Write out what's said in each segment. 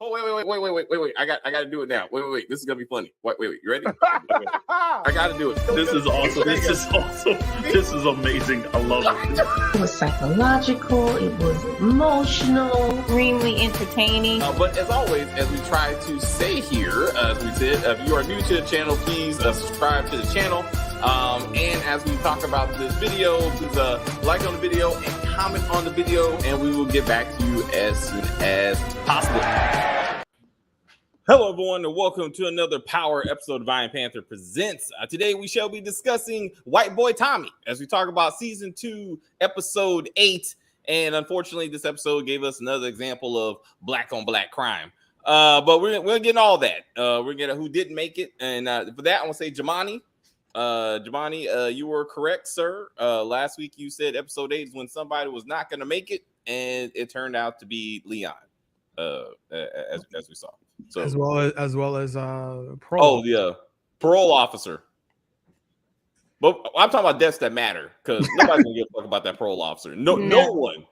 Oh, wait. I got to do it now. Wait. This is going to be funny. Wait. You ready? I got to do it. This is awesome. This is amazing. I love it. It was psychological. It was emotional. Extremely entertaining. But as always, as we try to say here, as we said, if you are new to the channel, please subscribe to the channel. And as we talk about this video, please like on the video and comment on the video, and we will get back to you as soon as possible. Hello, everyone, and welcome to another Power episode of Iron Panther Presents. Today, we shall be discussing White Boy Tommy as we talk about Season 2, Episode 8. And unfortunately, this episode gave us another example of black-on-black crime. But we're getting all that. We're getting who didn't make it. And for that, I want to say Jamani. Jamani, you were correct, sir. Last week, you said Episode 8 is when somebody was not going to make it, and it turned out to be Leon, as we saw. So as well as parole. Oh yeah, parole officer. But I'm talking about deaths that matter because nobody's gonna give a fuck about that parole officer. No one.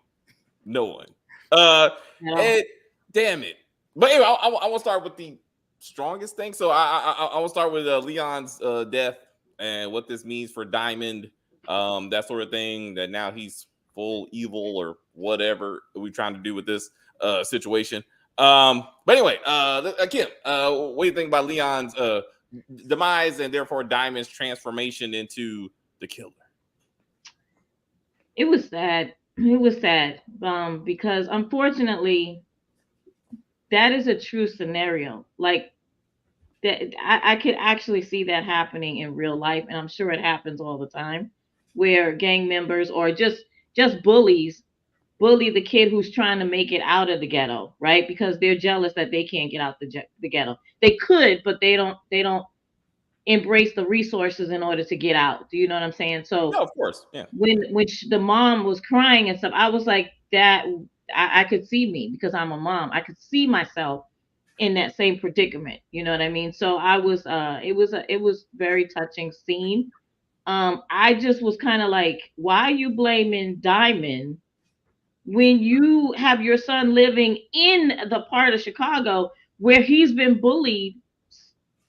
And damn it. But anyway, I want to start with the strongest thing. So I want to start with Leon's death and what this means for Diamond, that sort of thing. That now he's full evil or whatever we're trying to do with this situation. But anyway, again, what do you think about Leon's demise and therefore Diamond's transformation into the killer? It was sad. Because unfortunately, that is a true scenario. Like that, I could actually see that happening in real life, and I'm sure it happens all the time, where gang members or just bullies bully the kid who's trying to make it out of the ghetto, right? Because they're jealous that they can't get out the ghetto. They could, but they don't embrace the resources in order to get out. Do you know what I'm saying? So, no, of course, yeah. When the mom was crying and stuff, I was like, that I could see me because I'm a mom. I could see myself in that same predicament. You know what I mean? So I was, it was very touching scene. I just was kind of like, why are you blaming Diamond when you have your son living in the part of Chicago where he's been bullied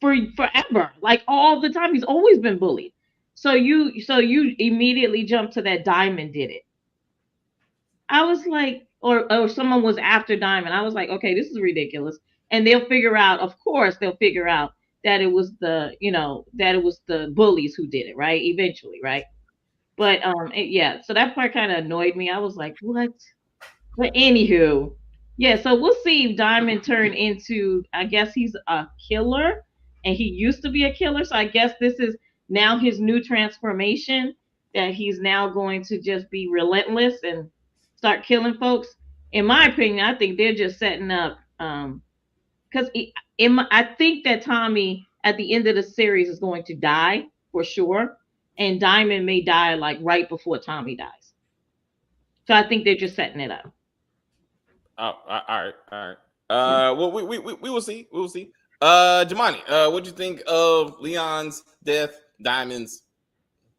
for forever, like all the time? He's always been bullied. So you immediately jump to that Diamond did it. I was like, or someone was after Diamond. I was like, okay, this is ridiculous. And of course they'll figure out that it was the bullies who did it, right? Eventually, right? But so that part kind of annoyed me. I was like, what? But anywho, yeah, so we'll see if Diamond turned into, I guess he's a killer, and he used to be a killer. So I guess this is now his new transformation, that he's now going to just be relentless and start killing folks. In my opinion, I think they're just setting up, because I think that Tommy at the end of the series is going to die for sure. And Diamond may die like right before Tommy dies. So I think they're just setting it up. Oh, all right. Well, we will see. We will see. Jamani, what do you think of Leon's death? Diamond's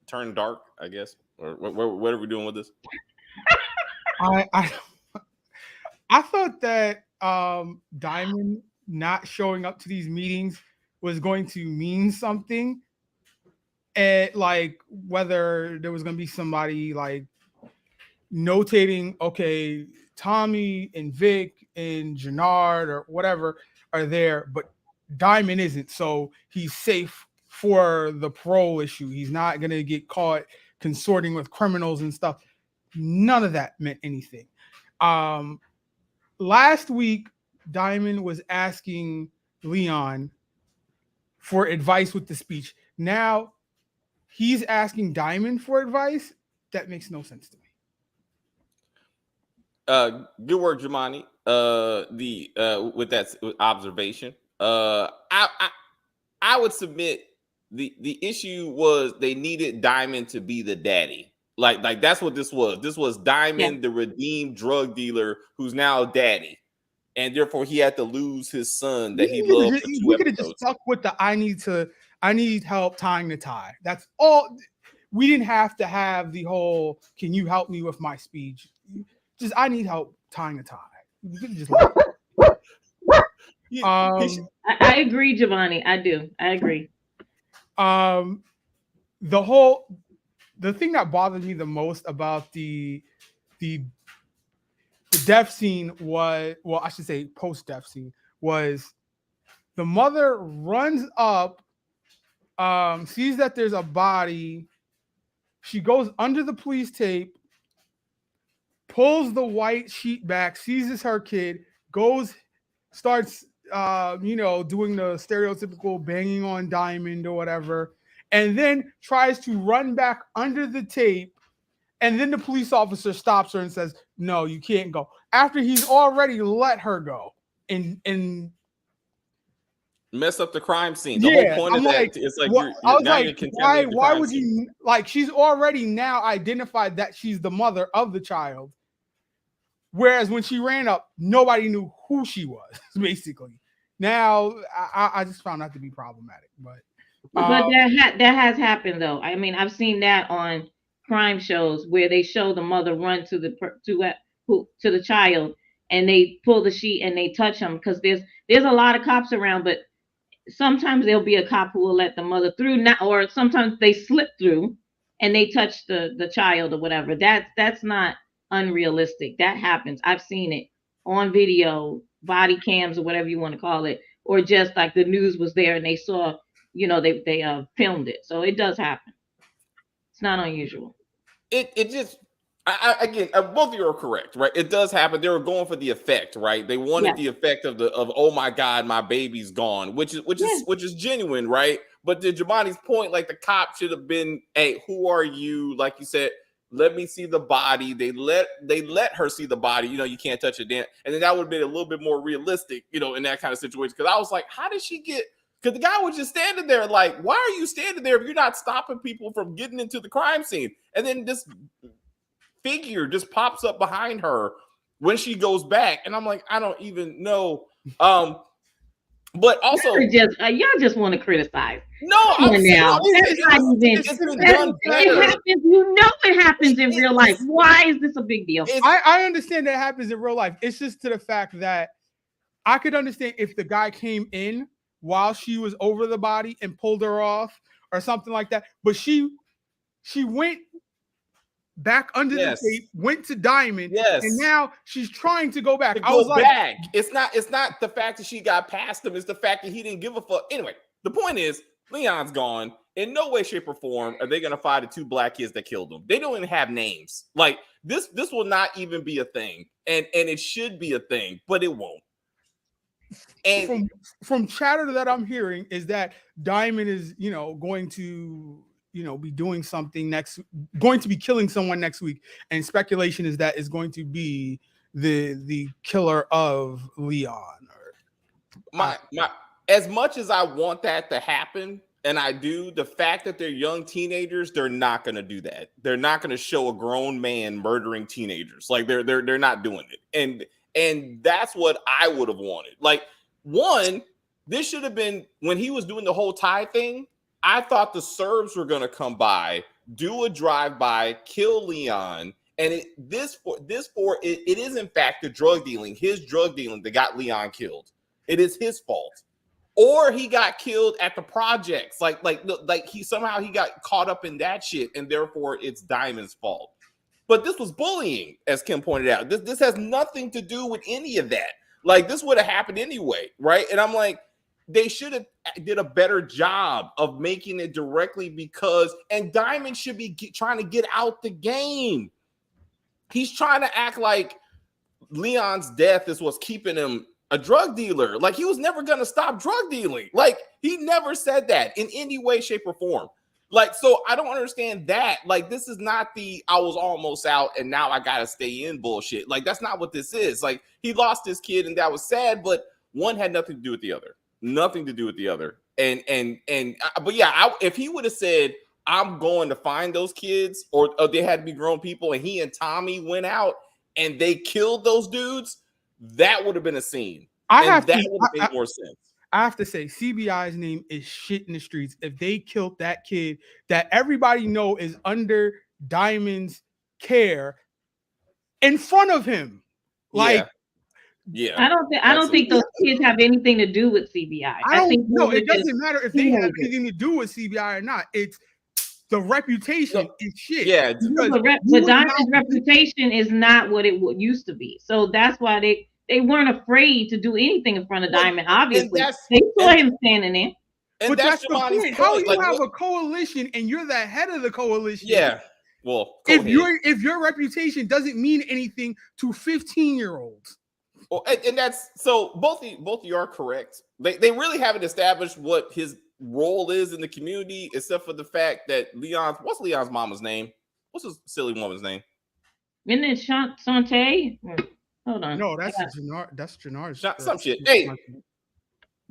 turn dark, I guess. Or what are we doing with this? I thought that Diamond not showing up to these meetings was going to mean something. And like whether there was going to be somebody like notating, okay, Tommy and Vic and Jannard or whatever are there, but Diamond isn't, so he's safe for the parole issue. He's not going to get caught consorting with criminals and stuff. None of that meant anything. Last week, Diamond was asking Leon for advice with the speech. Now he's asking Diamond for advice. That makes no sense to me. Good work, Jamani. With that observation, I would submit the issue was they needed Diamond to be the daddy. Like that's what this was. This was Diamond, the redeemed drug dealer, who's now daddy, and therefore he had to lose his son that he loved. We could have just stuck with the I need help tying the tie. That's all. We didn't have to have the whole "Can you help me with my speech?" Just I need help tying the tie. We could just I agree, Giovanni. I do. I agree. The thing that bothered me the most about the death scene was, well, I should say post death scene, was the mother runs up, sees that there's a body. She goes under the police tape, pulls the white sheet back, seizes her kid, starts, doing the stereotypical banging on Diamond or whatever, and then tries to run back under the tape. And then the police officer stops her and says, "No, you can't go." After he's already let her go and mess up the crime scene. The whole point of that is like you're contaminating. Why would you, like, she's already now identified that she's the mother of the child. Whereas when she ran up, nobody knew who she was, basically. Now, I just found that to be problematic. But that has happened, though. I mean, I've seen that on crime shows where they show the mother run to the child, and they pull the sheet and they touch him, because there's a lot of cops around, but sometimes there'll be a cop who will let the mother through, or sometimes they slip through and they touch the child or whatever. That's not unrealistic. That happens. I've seen it on video, body cams, or whatever you want to call it, or just like the news was there and they saw, they filmed it. So it does happen. It's not unusual. It just, again, both of you are correct, right? It does happen. They were going for the effect, right? They wanted the effect of oh my God, my baby's gone, which is genuine, right? But to Giovanni's point, like, the cop should have been, "Hey, who are you?" Like you said, "Let me see the body." They let her see the body. You can't touch it, then, and then that would have been a little bit more realistic, in that kind of situation. Because I was like, how did she get? Because the guy was just standing there, like, why are you standing there if you're not stopping people from getting into the crime scene? And then this figure just pops up behind her when she goes back, and I'm like, I don't even know. But also, y'all just want to criticize. No, it's been done better. It happens. It happens in real life. Why is this a big deal? I understand that happens in real life. It's just to the fact that I could understand if the guy came in while she was over the body and pulled her off or something like that. But she went back under the tape, went to Diamond, and now she's trying to go back. Back. It's not the fact that she got past him. It's the fact that he didn't give a fuck. Anyway, the point is, Leon's gone. In no way, shape, or form are they going to find the two black kids that killed him. They don't even have names. Like, this will not even be a thing, and it should be a thing, but it won't. And from chatter that I'm hearing is that Diamond is, going to, be doing something going to be killing someone next week, and speculation is that is going to be the killer of Leon. As much as I want that to happen, and I do, the fact that they're young teenagers, they're not going to do that. They're not going to show a grown man murdering teenagers. Like, they're not doing it. And that's what I would have wanted. Like, one, this should have been when he was doing the whole tie thing. I thought the Serbs were going to come by, do a drive-by, kill Leon, and it is in fact the drug dealing, his drug dealing that got Leon killed. It is his fault. Or he got killed at the projects, like he got caught up in that shit, and therefore it's Diamond's fault. But this was bullying, as Kim pointed out. This has nothing to do with any of that. Like, this would have happened anyway, right? And I'm like, they should have did a better job of making it directly, because, and Diamond should be trying to get out the game. He's trying to act like Leon's death is what's keeping him a drug dealer. Like, he was never going to stop drug dealing. Like, he never said that in any way, shape, or form. Like, so I don't understand that. Like, this is not I was almost out and now I got to stay in bullshit. Like, that's not what this is. Like, he lost his kid and that was sad, but one had nothing to do with the other. Nothing to do with the other. But yeah, if he would have said, I'm going to find those kids, or they had to be grown people, and he and Tommy went out and they killed those dudes, that would have been a scene. That would have made more sense. I have to say, CBI's name is shit in the streets. If they killed that kid that everybody know is under Diamond's care in front of him, like, Yeah. I don't think those kids have anything to do with CBI. I think no, those are it doesn't just matter if they have teenagers. anything to do with CBI or not. It's the reputation is shit. Yeah, but Diamond's reputation is not what it used to be. So that's why they weren't afraid to do anything in front of Diamond. Obviously, they saw him standing there. But that's the point. How you have a coalition and you're the head of the coalition? Yeah. Well, if your reputation doesn't mean anything to 15-year-olds. Well, and that's so both of you are correct. They really haven't established what his role is in the community, except for the fact that what's Leon's mama's name? What's his silly woman's name? Isn't it Shantae? Hold on. No, that's Jannard's. Some shit. Hey,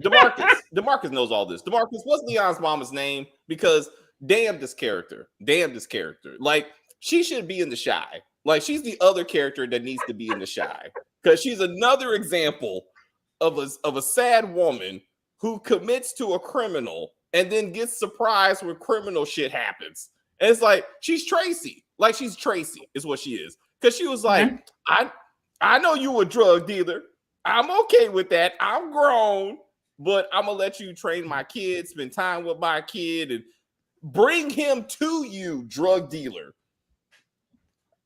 DeMarcus knows all this. DeMarcus, what's Leon's mama's name? Because damn this character. Like, she should be in the Shy. Like, she's the other character that needs to be in the Shy. Because she's another example of a sad woman who commits to a criminal and then gets surprised when criminal shit happens. And it's like, she's Tracy. Like, she's Tracy is what she is. Because she was like, I know you a drug dealer. I'm okay with that. I'm grown, but I'm going to let you train my kid, spend time with my kid, and bring him to you, drug dealer.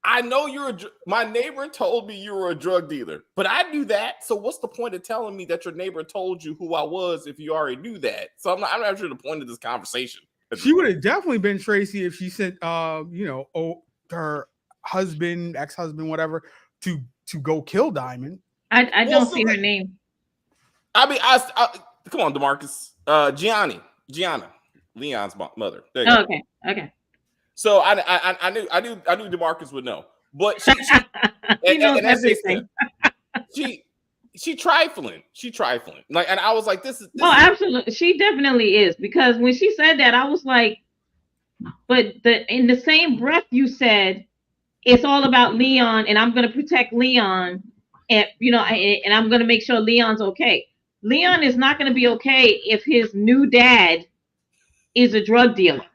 I know my neighbor told me you were a drug dealer, but I knew that. So what's the point of telling me that your neighbor told you who I was if you already knew that? So I'm not sure the point of this conversation. She would have definitely been Tracy if she sent, her husband, ex-husband, whatever, to go kill Diamond. I don't see her name. I mean, I come on, DeMarcus, Gianna, Leon's mother. There you go. Okay. So I knew DeMarcus would know, but she he knows everything. She trifling. Like, and I was like, this is absolutely. She definitely is, because when she said that, I was like, but in the same breath you said it's all about Leon, and I'm going to protect Leon, and and I'm going to make sure Leon's okay. Leon is not going to be okay if his new dad is a drug dealer.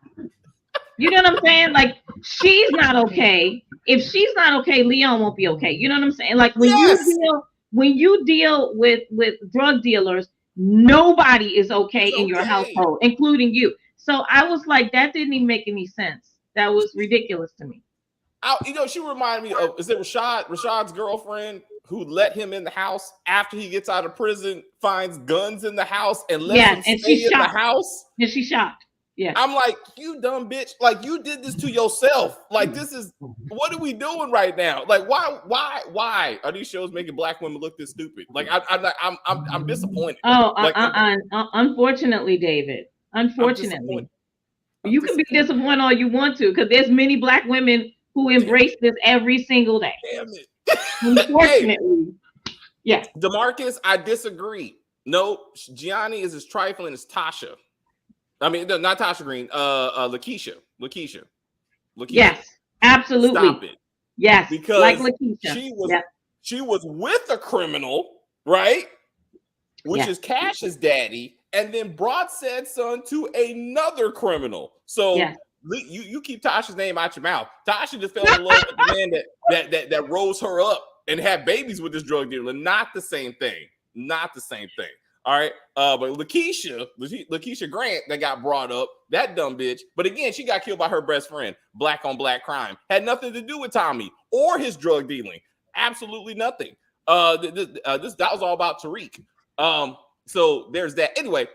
You know what I'm saying? Like, she's not okay. If she's not okay, Leon won't be okay. You know what I'm saying? Like, when you deal with drug dealers, nobody is okay in your household, including you. So I was like, that didn't even make any sense. That was ridiculous to me. She reminded me of, is it Rashad's girlfriend who let him in the house after he gets out of prison, finds guns in the house, and lets him stay in the house? And she's shocked. Yeah. I'm like, you dumb bitch. Like, you did this to yourself. Like, this is, what are we doing right now? Like, why are these shows making black women look this stupid? Like, I'm disappointed. Unfortunately, David. Unfortunately. You can be disappointed all you want to, because there's many black women who embrace this every single day. Damn it. Unfortunately. Yeah. DeMarcus, I disagree. No, Gianni is as trifling as Tasha. I mean, not Tasha Green. Lakeisha. Yes, absolutely. Stop it. Yes, because like Lakeisha. She was with a criminal, right? Which is Cash's daddy, and then brought said son to another criminal. So you keep Tasha's name out your mouth. Tasha just fell in love with the man that rose her up and had babies with this drug dealer. Not the same thing. All right, but Lakeisha Grant that got brought up, that dumb bitch. But again, she got killed by her best friend. Black on black crime had nothing to do with Tommy or his drug dealing. Absolutely nothing. That was all about Tariq. So there's that. Anyway,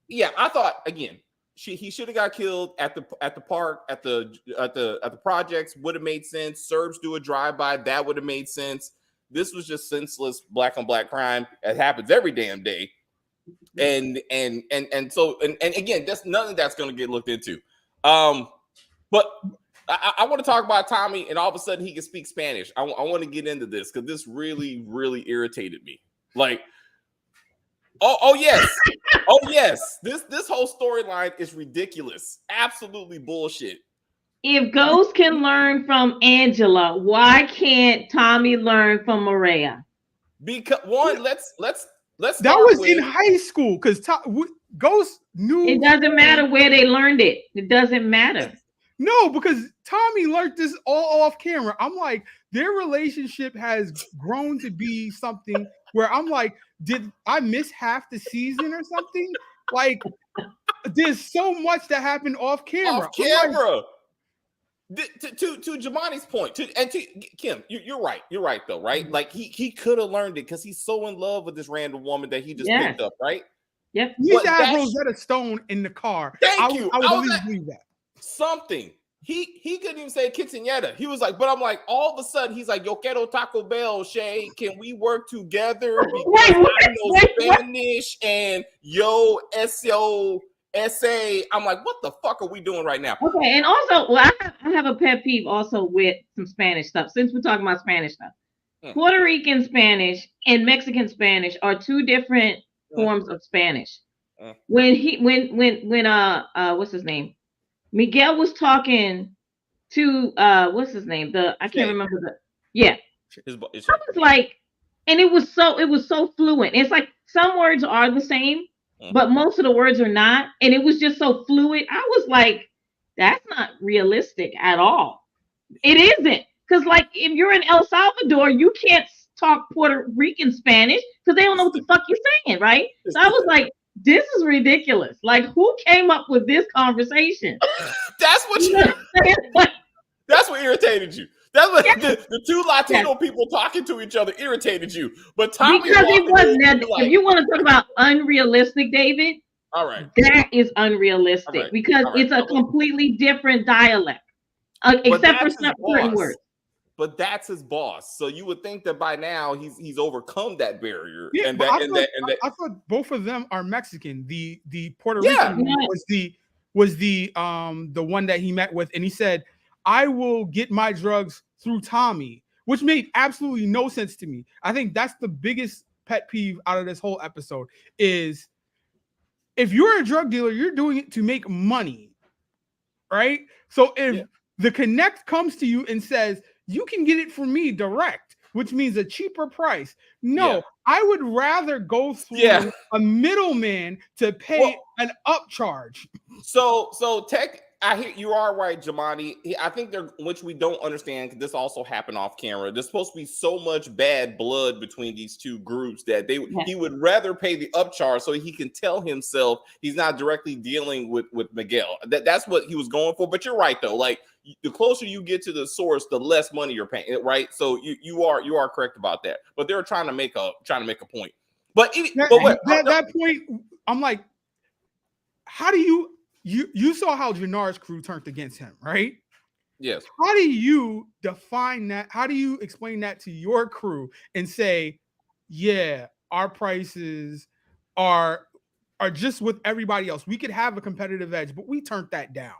yeah, I thought again, he should have got killed at the park at the projects. Would have made sense. Serbs do a drive-by, that would have made sense. This was just senseless black on black crime. It happens every damn day. And so again, that's none of that's going to get looked into. But I want to talk about Tommy, and all of a sudden he can speak Spanish. I want to get into this because this really, really irritated me. Like, oh yes, this whole storyline is ridiculous, absolutely bullshit. If Ghost can learn from Angela, why can't Tommy learn from Maria? Because let's that was in high school, because Ghost knew. It doesn't matter where they learned it. It doesn't matter. No, because Tommy learned this all off camera. I'm like, their relationship has grown to be something where I'm like, did I miss half the season or something? Like, there's so much that happened off camera. Off camera. To Jamani's point, to Kim, you're right. You're right though, right? Like he could have learned it because he's so in love with this random woman that he just picked up, right? Yep. He used to have Rosetta Stone in the car. Thank you. I would at least believe that. Something. He couldn't even say quinceañera. He was like, but I'm like, all of a sudden he's like, yo quiero Taco Bell, Shay. Can we work together? Because I know Spanish and yo SA. I'm like, what the fuck are we doing right now? Okay, and also, well, I have a pet peeve also with some Spanish stuff. Since we're talking about Spanish stuff, Puerto Rican Spanish and Mexican Spanish are two different forms of Spanish. When what's his name? Miguel was talking to what's his name? I can't remember I was like, and it was so fluent. It's like some words are the same, but most of the words are not, and it was just so fluid. I was like, that's not realistic at all. It isn't, because like if you're in El Salvador, you can't talk Puerto Rican Spanish because they don't know what the fuck you're saying, right? So I was like, this is ridiculous. Like, who came up with this conversation? That's what that's what irritated you. That's what the two Latino people talking to each other irritated you. But Tommy, because it wasn't that. If you want to talk about unrealistic, David, all right, that is unrealistic because it's a completely different dialect, except for certain words. But that's his boss, so you would think that by now he's overcome that barrier. Yeah, I thought both of them are Mexican. The Puerto Rican was the one that he met with, and he said, "I will get my drugs through Tommy," which made absolutely no sense to me. I think that's the biggest pet peeve out of this whole episode is if you're a drug dealer, you're doing it to make money, right? So if the Connect comes to you and says, you can get it from me direct, which means a cheaper price. No, I would rather go through a middleman to pay an upcharge. So I hear you are right, Jamani. I think which we don't understand, because this also happened off camera. There's supposed to be so much bad blood between these two groups that he would rather pay the upcharge so he can tell himself he's not directly dealing with Miguel. That's what he was going for. But you're right though. Like the closer you get to the source, the less money you're paying. Right? So you are correct about that. But they're trying to make a point. But that point, I'm like, how do you saw how Jannar's crew turned against him, right? Yes. How do you define that? How do you explain that to your crew and say, yeah, our prices are just with everybody else. We could have a competitive edge, but we turned that down.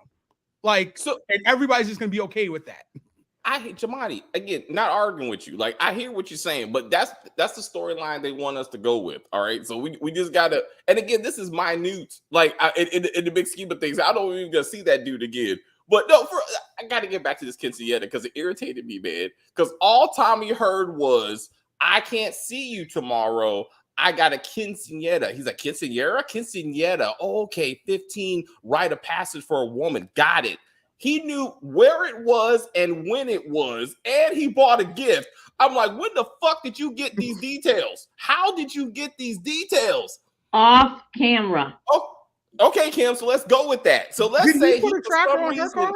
Like, and everybody's just gonna be okay with that. Jamani, again, not arguing with you. Like, I hear what you're saying, but that's the storyline they want us to go with. All right, so we just gotta. And again, this is minute. Like, in the big scheme of things, I don't even gonna see that dude again. But no, I gotta get back to this quinceañera because it irritated me, man. Because all Tommy heard was, "I can't see you tomorrow. I got a quinceañera." He's like, quinceañera. Oh, okay, 15 rite of passage for a woman. Got it. He knew where it was and when it was, and he bought a gift. I'm like, when the fuck did you get these details? How did you get these details? Off camera. Oh, okay, Kim. So let's go with that. So let's say he put a tracker on your car.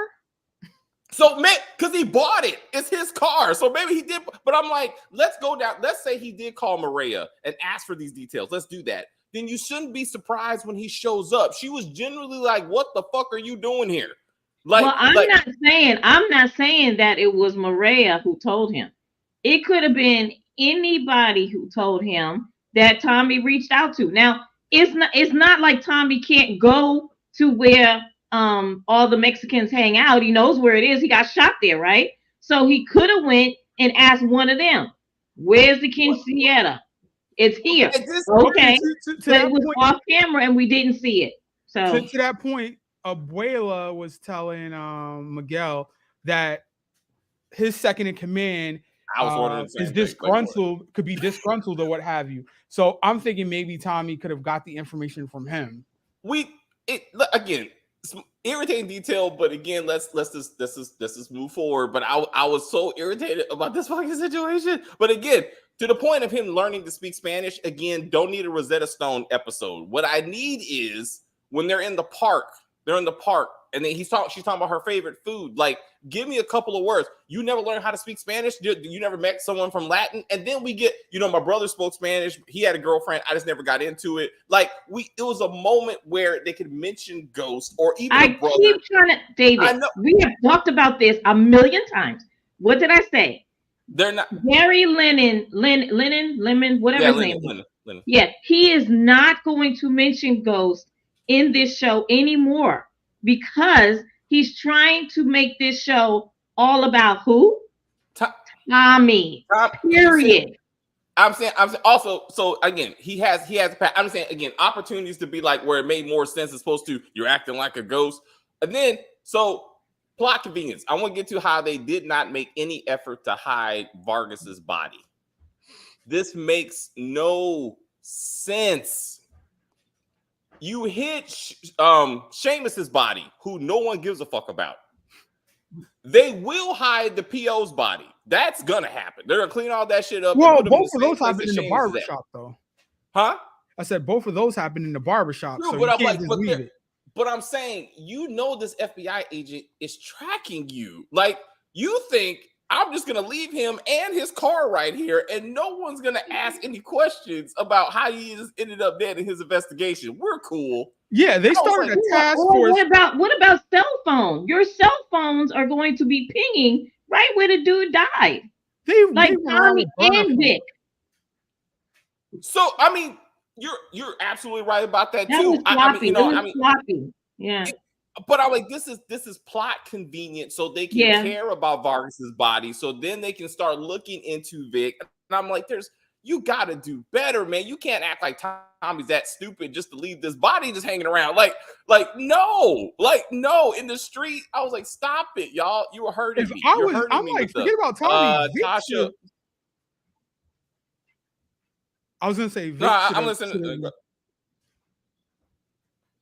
So, man, because he bought it. It's his car. So maybe he did. But I'm like, let's go down. Let's say he did call Maria and ask for these details. Let's do that. Then you shouldn't be surprised when he shows up. She was generally like, what the fuck are you doing here? Like, I'm not saying that it was Maria who told him. It could have been anybody who told him that Tommy reached out to. Now, it's not like Tommy can't go to where all the Mexicans hang out. He knows where it is. He got shot there, right? So he could have went and asked one of them, "Where's the quinceañera?" It's here. Okay. But it was off camera and we didn't see it. So to that point, Abuela was telling Miguel that his second in command is disgruntled, could be disgruntled or what have you. So I'm thinking maybe Tommy could have got the information from him. Again, some irritating detail, but again, let's just move forward. But I was so irritated about this fucking situation. But again, To the point of him learning to speak Spanish, again, don't need a Rosetta Stone episode. What I need is when they're in the park, and then she's talking about her favorite food. Like, give me a couple of words. You never learned how to speak Spanish? You never met someone from Latin? And then we get, my brother spoke Spanish. He had a girlfriend. I just never got into it. Like, it was a moment where they could mention Ghost or even a brother. Keep trying to, David, we have talked about this a million times. What did I say? They're not Gary Lemon, whatever his name is. Lennon. Yeah, he is not going to mention Ghost in this show anymore because he's trying to make this show all about who? Tommy. Period. I'm saying also, so again, he has I'm saying again, opportunities to be like where it made more sense as opposed to you're acting like a ghost. And then plot convenience. I want to get to how they did not make any effort to hide Vargas's body. This makes no sense. You hit Seamus's body, who no one gives a fuck about. They will hide the PO's body. That's gonna happen. They're gonna clean all that shit up. Well, both of those happened in the barbershop, though. Huh? I said both of those happened in the barbershop. True, so but you can't just leave it. But I'm saying, this FBI agent is tracking you. Like, you think I'm just going to leave him and his car right here, and no one's going to ask any questions about how he just ended up dead in his investigation. We're cool. Yeah, they started a task force. What about cell phone? Your cell phones are going to be pinging right where the dude died. Like Tommy and Vic. So, I mean, you're absolutely right about that too. Was sloppy. Sloppy. Yeah. But I'm like, this is plot convenient, so they can care about Vargas's body, so then they can start looking into Vic. And I'm like, you got to do better, man. You can't act like Tommy's that stupid just to leave this body just hanging around. No. In the street, I was like, stop it, y'all. You were hurting me. I'm like, forget about Tommy. Tasha. I was gonna say, Vic I'm listening.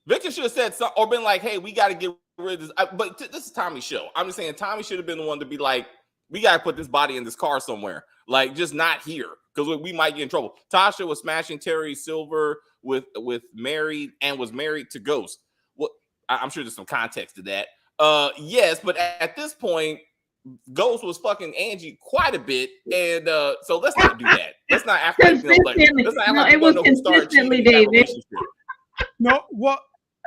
Victor should have said something or been like, "Hey, we got to get rid of this." But this is Tommy's show. I'm just saying, Tommy should have been the one to be like, "We got to put this body in this car somewhere, like just not here, because we might get in trouble." Tasha was smashing Terry Silver with married and was married to Ghost. Well, I'm sure there's some context to that. Yes, but at this point, Ghost was fucking Angie quite a bit, and so let's not do that. Let's not act like it was consistently, David. No, what?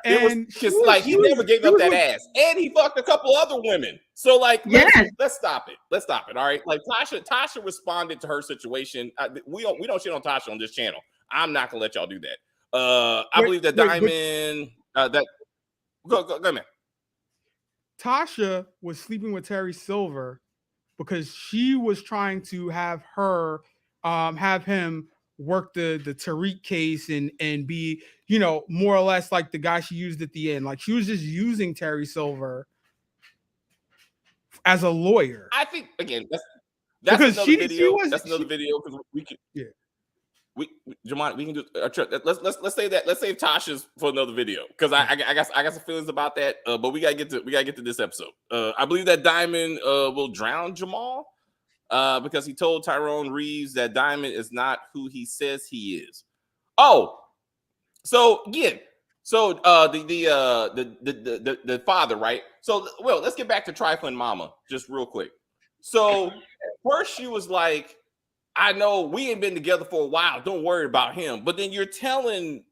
And he never gave up that ass, and he fucked a couple other women. So let's stop it. Let's stop it. All right, like Tasha responded to her situation. We don't shit on Tasha on this channel. I'm not gonna let y'all do that. I believe that Diamond. Go, man. Tasha was sleeping with Terry Silver because she was trying to have him work the Tariq case and be, more or less like the guy she used at the end. Like, she was just using Terry Silver as a lawyer. I think again that's another video. That's another video because we can. Yeah. Jamon, we can do. Let's say that. Let's save Tasha's for another video because I got some feelings about that. But we gotta get to this episode. I believe that Diamond will drown Jamal because he told Tyrone Reeves that Diamond is not who he says he is. Oh, so again, the father, right? So let's get back to Trifling Mama just real quick. So first she was like, I know we ain't been together for a while. Don't worry about him. But then you're telling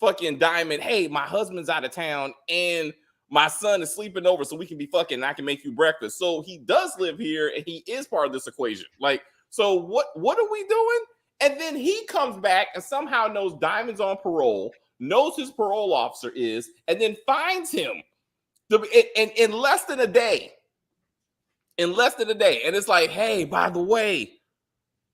fucking Diamond, hey, my husband's out of town and my son is sleeping over so we can be fucking and I can make you breakfast. So he does live here and he is part of this equation. Like, so what are we doing? And then he comes back and somehow knows Diamond's on parole, knows his parole officer is, and then finds him in less than a day. And it's like, hey, by the way,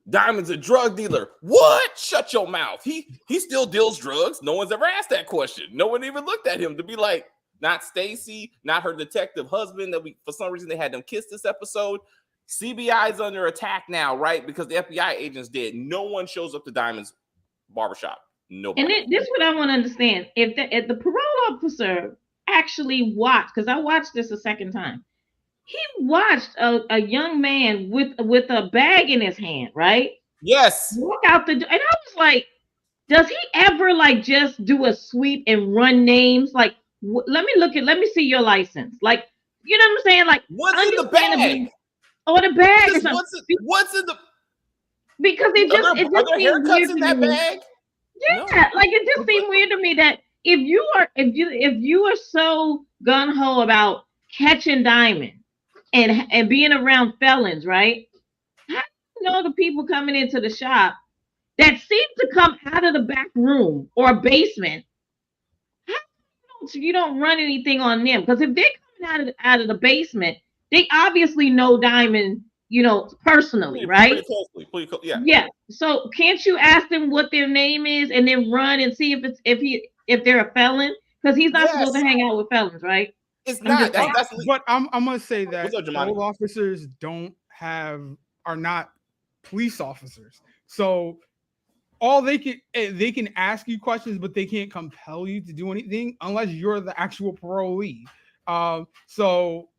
Diamond's a drug dealer. What? Shut your mouth. He still deals drugs. No one's ever asked that question. No one even looked at him to be like, not Stacy, not her detective husband that for some reason they had them kiss this episode. CBI's under attack now, right? Because the FBI agent's dead. No one shows up to Diamond's barbershop. Nobody. And this is what I want to understand. If the parole officer actually watched, because I watched this a second time, he watched a young man with a bag in his hand, right? Yes. walk out the door. And I was like, does he ever like just do a sweep and run names? Like, let me see your license. Like, you know what I'm saying? Like, What's in the bag? Or the bag or Just something. what's in the? Because it Are just there seemed weird haircuts in to that me. bag? Yeah, No. like it just seemed weird to me that if you are so gung ho about catching Diamond and being around felons, right? How do you know the people coming into the shop that seem to come out of the back room or basement? You don't run anything on them, because if they're coming out of the basement, they obviously know Diamond, personally, right? Pretty closely. Yeah. Yeah. So can't you ask them what their name is and then run and see if they're a felon? Because he's not supposed to Yes. hang out with felons, right? It's I'm not. just That's But I'm gonna say that What's up, Jamani? parole officers are not police officers. So all they can ask you questions, but they can't compel you to do anything unless you're the actual parolee. So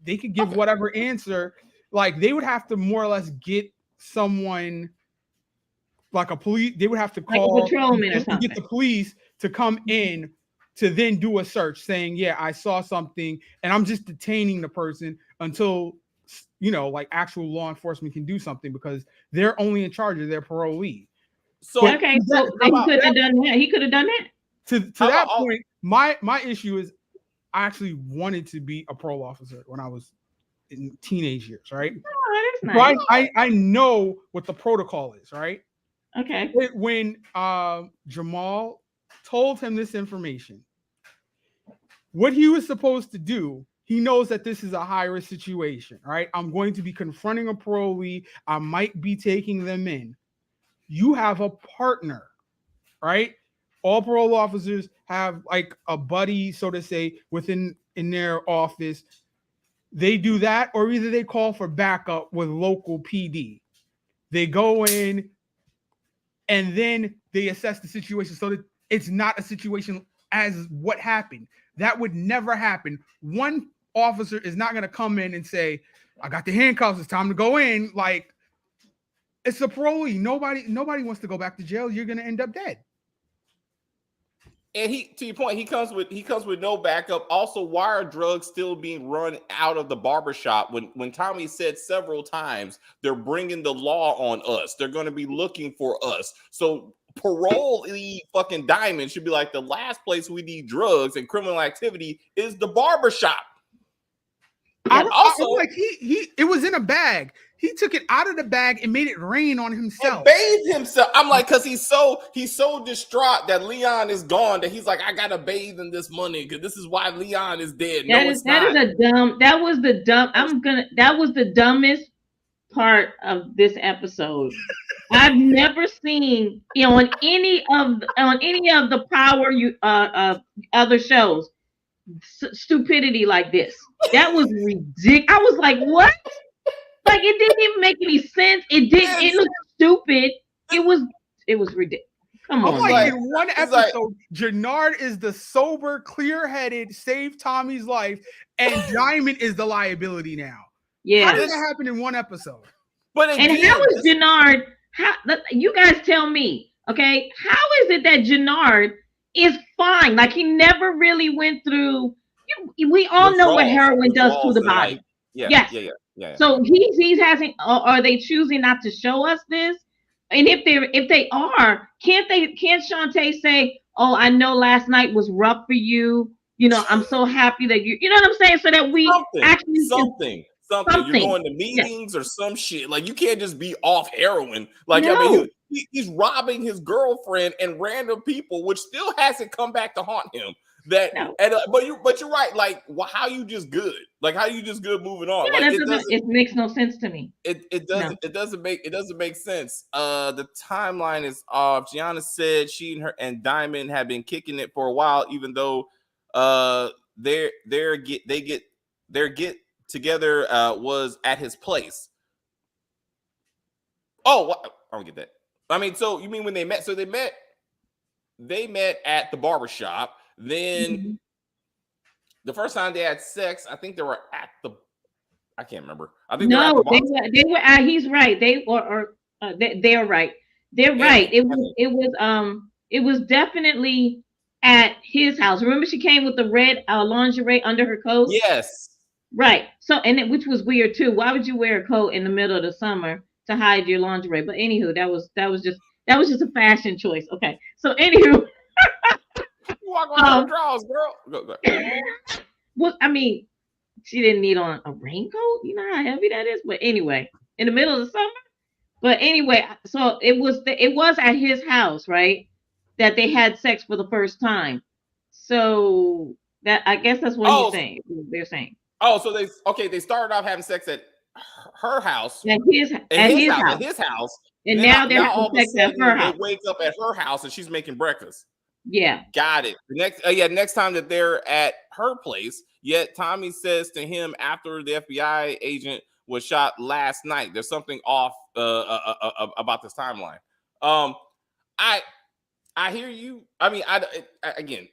they could give whatever answer. Like they would have to more or less get someone like a police. They would have to like a call patrolman or and something. get the police to come in to then do a search, saying, "Yeah, I saw something, and I'm just detaining the person until like actual law enforcement can do something because they're only in charge of their parolee." So Okay, so he could have done that. He could have done that. To that point, my issue is I actually wanted to be a parole officer when I was in teenage years, right? Oh, that's nice. I know what the protocol is, right? Okay. When Jamal told him this information, what he was supposed to do, he knows that this is a high risk situation, right? I'm going to be confronting a parolee. I might be taking them in. You have a partner, right? All parole officers have like a buddy, so to say, in their office. They do that, or either they call for backup with local PD. They go in and then they assess the situation so that it's not a situation as what happened. That would never happen. One officer is not going to come in and say, I got the handcuffs, it's time to go in. Like, it's a parolee. Nobody wants to go back to jail. You're going to end up dead. And to your point, he comes with no backup. Also, why are drugs still being run out of the barbershop when Tommy said several times they're bringing the law on us? They're going to be looking for us. So parolee fucking Diamond should be like, the last place we need drugs and criminal activity is the barbershop. And also, like it was in a bag. He took it out of the bag and made it rain on himself. And bathed himself. I'm like, because he's so distraught that Leon is gone that he's like, I gotta bathe in this money because this is why Leon is dead. That was the dumbest part of this episode. I've never seen on any of the Power other shows stupidity like this. That was ridiculous. I was like, what? Like, it didn't even make any sense. It looked stupid. It was ridiculous. Come on. Like, in one episode, Jannard is the sober, clear-headed, save Tommy's life, and Diamond is the liability now. Yeah. How did that happen in one episode? How is Jannard? You guys tell me, okay? How is it that Jannard is fine? Like, he never really went through. We all know what heroin does to the body. Yeah. So he's having. Are they choosing not to show us this? And if they are, can't Shantae say, "Oh, I know last night was rough for you. I'm so happy that you know what I'm saying," so that we something. You're going to meetings or some shit. Like, you can't just be off heroin. Like, no. I mean, he's robbing his girlfriend and random people, which still hasn't come back to haunt him. But you're right. Like, how you just good? Like, how you just good moving on? Yeah, like, it makes no sense to me. It doesn't make sense. The timeline is off. Gianna said she and Diamond have been kicking it for a while, even though their get together was at his place. Oh, I don't get that. I mean, so you mean when they met? So they met at the barbershop. Then the first time they had sex, I think they were at the. I can't remember. I think they were. He's right. They were. They're right. They're right. It was definitely at his house. Remember, she came with the red lingerie under her coat. Yes. Right. So, which was weird too. Why would you wear a coat in the middle of the summer to hide your lingerie? But anywho, that was just a fashion choice. Okay. So anywho, You walk around with drawers, girl. Go. well, I mean, she didn't need on a raincoat. You know how heavy that is. But anyway, in the middle of the summer. But anyway, so it was at his house, right? That they had sex for the first time. So that I guess that's what he's saying. They're saying. Oh, so they started off having sex at her house. At his house. And now they're all of a sex at her sudden house. they wake up at her house and she's making breakfast. Yeah. Got it. Next time that they're at her place, yet Tommy says to him after the FBI agent was shot last night, there's something off about this timeline. I hear you. I mean,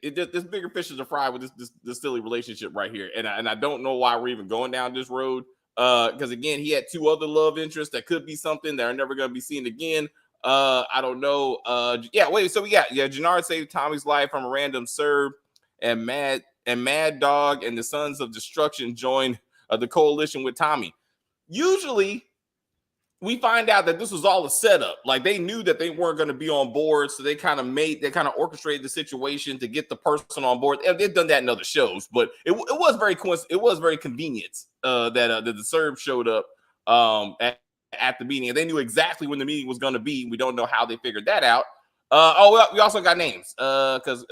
there's bigger fishes to fry with this silly relationship right here, and I don't know why we're even going down this road. Because again, he had two other love interests that could be something that are never going to be seen again. I don't know. So we got Jannard saved Tommy's life from a random serve, and Mad Dog and the Sons of Destruction joined the coalition with Tommy. Usually, we find out that this was all a setup. Like they knew that they weren't going to be on board, so they kind of orchestrated the situation to get the person on board. And they've done that in other shows, but it was very convenient that the Serb showed up at the meeting, and they knew exactly when the meeting was going to be. We don't know how they figured that out. We also got names because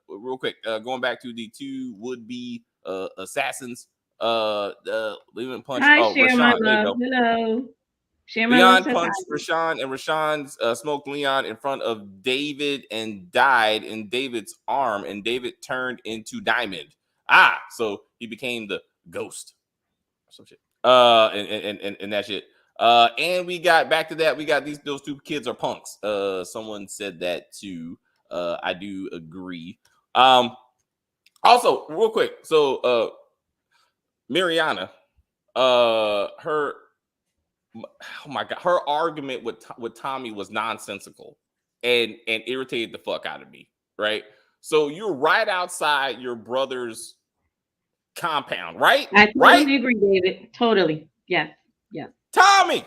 real quick, going back to the two would-be assassins, Leland Punch. Hi, Rashawn, hello. Leon punched Rashawn, and Rashawn smoked Leon in front of David and died in David's arm, and David turned into Diamond. So he became the ghost or some shit. And that shit. And we got back to that. We got those two kids are punks. Someone said that too. I do agree. Also, real quick. So Mariana, her argument with Tommy was nonsensical and irritated the fuck out of me, right? So you're right outside your brother's compound, right? I totally agree, David. Totally. Yes. Tommy,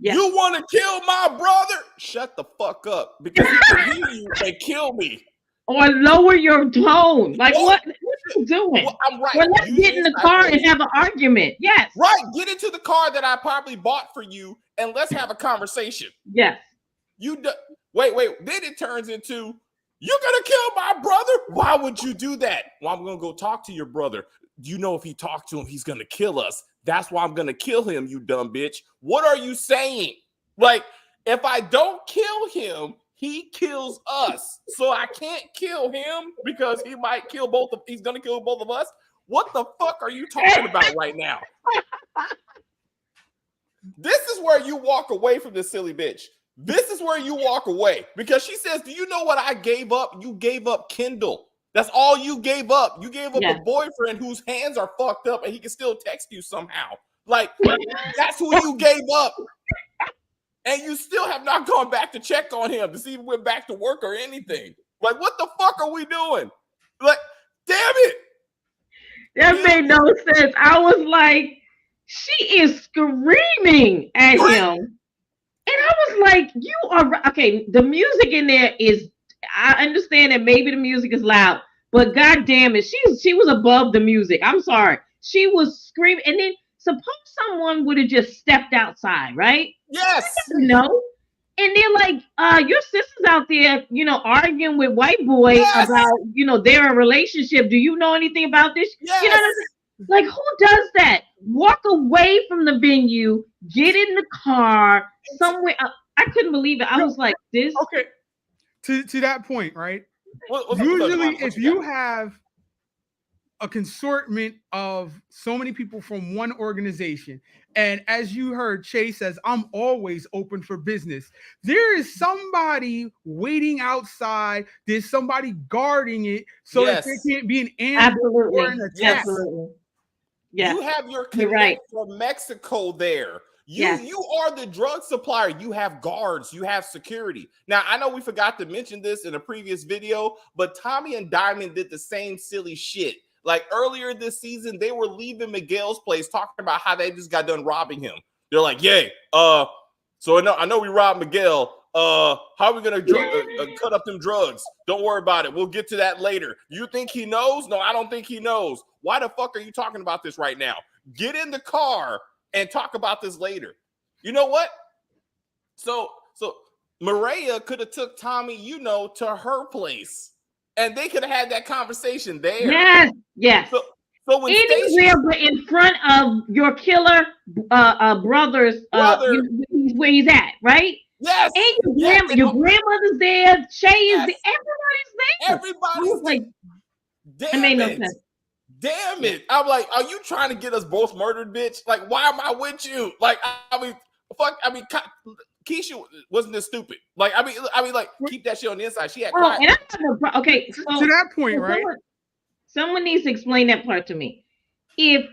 you want to kill my brother? Shut the fuck up, because he can hear you and kill me. Or lower your tone. Like, what are you doing? Well, I'm right. Well, let's get in the car and have an argument. Yes. Right. Get into the car that I probably bought for you, and let's have a conversation. Yes. Wait. Then it turns into, you're going to kill my brother? Why would you do that? Well, I'm going to go talk to your brother. Do you know if he talked to him, he's going to kill us? That's why I'm going to kill him, you dumb bitch. What are you saying? Like, if I don't kill him, he kills us. So I can't kill him because he's going to kill both of us. What the fuck are you talking about right now? This is where you walk away from this silly bitch. This is where you walk away, because she says, do you know what I gave up? You gave up Kendall. That's all you gave up. You gave up a boyfriend whose hands are fucked up and he can still text you somehow. Like, that's who you gave up. And you still have not gone back to check on him to see if he went back to work or anything. Like, what the fuck are we doing? Like, damn it. That made no sense. I was like, she is screaming at him. And I was like, you are okay. The music in there is, I understand that maybe the music is loud, but god damn it, she was above the music. I'm sorry. She was screaming. And then suppose someone would have just stepped outside, right? Yes. No. And they're like, your sister's out there, arguing with white boy about, their relationship. Do you know anything about this? Yes. You know what I'm saying? Like, who does that? Walk away from the venue, get in the car somewhere. I couldn't believe it. I was like, this. Okay. To that point, right? Usually, if you have a consortment of so many people from one organization, and as you heard, Chase says, I'm always open for business. There is somebody waiting outside. There's somebody guarding it so that there can't be an ambush or an attack. Absolutely. Yeah. You have your connect from Mexico there. You are the drug supplier. You have guards. You have security. Now, I know we forgot to mention this in a previous video, but Tommy and Diamond did the same silly shit. Like earlier this season, they were leaving Miguel's place talking about how they just got done robbing him. They're like, "Yay, so I know we robbed Miguel. How are we gonna cut up them drugs? Don't worry about it. We'll get to that later. You think he knows? No, I don't think he knows. Why the fuck are you talking about this right now? Get in the car and talk about this later." You know what? So Maria could have took Tommy, to her place, and they could have had that conversation there. Yes. So when anywhere but in front of your killer brother's where he's at, right? Yes. And your grandmother's there, Shay is there, everybody's there. Everybody's like, damn it made it. No sense. Damn it. I'm like, are you trying to get us both murdered, bitch? Like, why am I with you? Like, Keisha wasn't this stupid. Like, I mean, like, keep that shit on the inside. She had quiet. Okay, so to that point, right? Someone needs to explain that part to me. If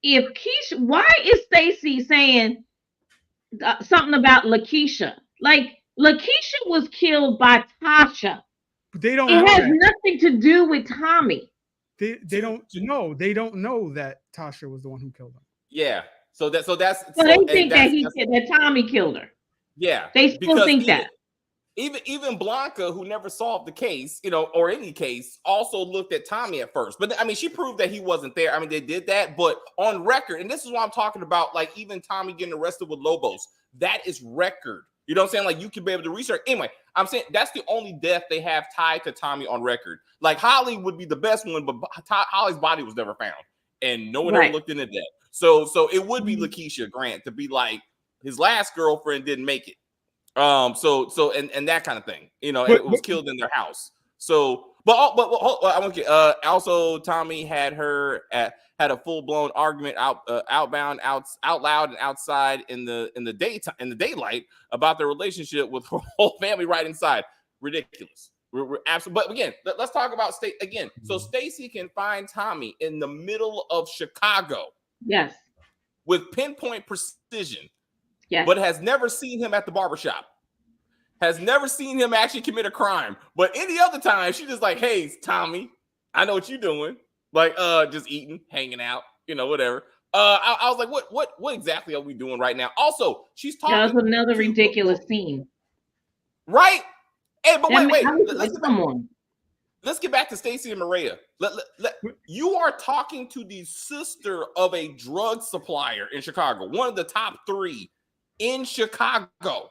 Keisha, why is Stacy saying something about Lakeisha? Like, Lakeisha was killed by Tasha. But they don't. It has nothing to do with Tommy. They don't know. They don't know that Tasha was the one who killed him. Yeah. So they think that Tommy killed her. Yeah. They still think that. Even Blanca, who never solved the case, or any case, also looked at Tommy at first. But I mean, she proved that he wasn't there. I mean, they did that, but on record, and this is what I'm talking about, like even Tommy getting arrested with Lobos, that is record. You know what I'm saying? Like you can be able to research. Anyway, I'm saying that's the only death they have tied to Tommy on record. Like Holly would be the best one, but Holly's body was never found, and no one ever looked into that. So it would be Lakeisha Grant to be like his last girlfriend didn't make it. So and that kind of thing. It was killed in their house. So, but I want to also Tommy had a full blown argument out loud and outside in the daylight about their relationship with her whole family right inside. Ridiculous. We're absolutely. But again, let's talk about again. So Stacy can find Tommy in the middle of Chicago. Yes. With pinpoint precision. Yes. But has never seen him at the barbershop. Has never seen him actually commit a crime. But any other time, she's just like, "Hey, Tommy, I know what you're doing. Like, just eating, hanging out, whatever." I was like, what exactly are we doing right now? Also, she's talking. That was another ridiculous scene. Right? Hey, but wait. Let's get back to Stacy and Maria. You are talking to the sister of a drug supplier in Chicago, one of the top 3 in Chicago.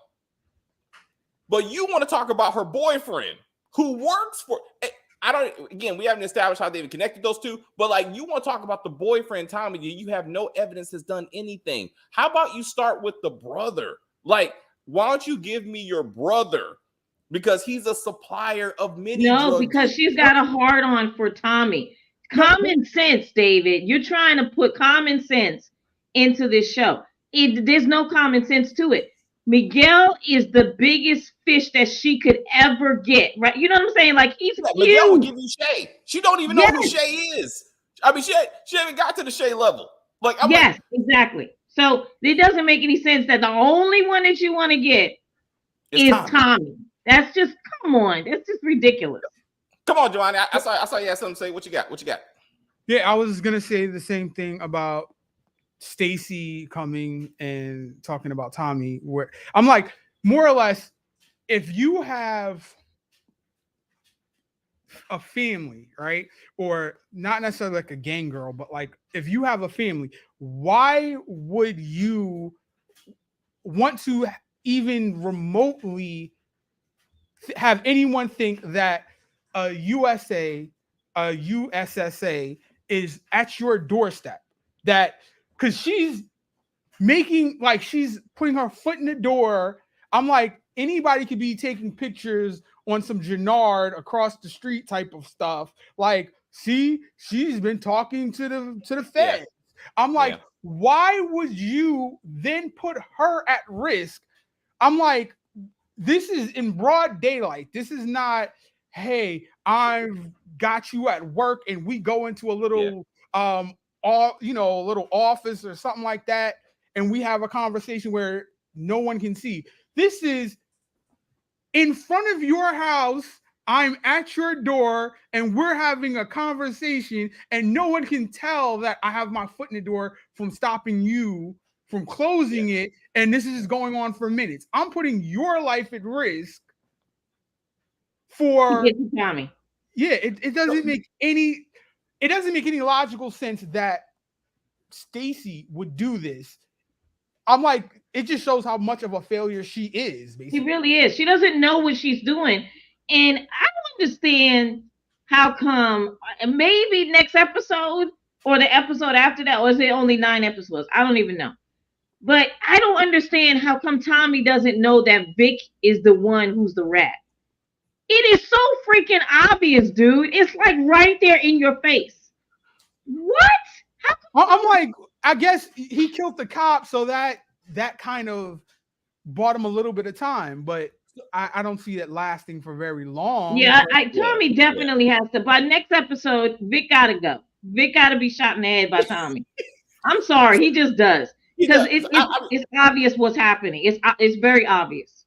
But you want to talk about her boyfriend who works for, we haven't established how they even connected those two, but like you want to talk about the boyfriend, Tommy, you have no evidence has done anything. How about you start with the brother? Like, why don't you give me your brother? Because he's a supplier of many drugs. Because she's got a hard on for Tommy. Common sense, David. You're trying to put common sense into this show. There's no common sense to it. Miguel is the biggest fish that she could ever get, right? You know what I'm saying? Like, he's huge. Miguel will give you Shay. She don't even know who Shay is. I mean, she haven't got to the Shay level. Like, exactly. So it doesn't make any sense that the only one that you want to get is Tommy. That's just, come on. That's just ridiculous. Come on, Giovanni. I saw you had something to say. What you got? Yeah, I was going to say the same thing about Stacy coming and talking about Tommy, where I'm like, more or less, if you have a family, right? Or not necessarily like a gang girl, but like if you have a family, why would you want to even remotely have anyone think that a USSA is at your doorstep? That because she's making, like, she's putting her foot in the door. I'm like, anybody could be taking pictures on some Gennard across the street type of stuff. Like, see, she's been talking to the feds. Yes. I'm like, why would you then put her at risk? I'm like, this is in broad daylight. This is not, hey, I've got you at work and we go into a little a little office or something like that, and we have a conversation where no one can see. This is in front of your house. I'm at your door and we're having a conversation and no one can tell that I have my foot in the door from stopping you from closing it. And this is going on for minutes. I'm putting your life at risk for Tommy. Yeah, it doesn't make any logical sense that Stacy would do this. I'm like, it just shows how much of a failure she is, basically. She really is. She doesn't know what she's doing. And I don't understand how come maybe next episode or the episode after that, or is it only 9 episodes? I don't even know. But I don't understand how come Tommy doesn't know that Vic is the one who's the rat. It is so freaking obvious, dude. It's like right there in your face. What? I'm like, I guess he killed the cop, so that kind of bought him a little bit of time, but I don't see that lasting for very long. Yeah, Tommy definitely has to. By next episode, Vic gotta go. Vic gotta be shot in the head by Tommy. I'm sorry, he just does. Because it's obvious what's happening. It's very obvious.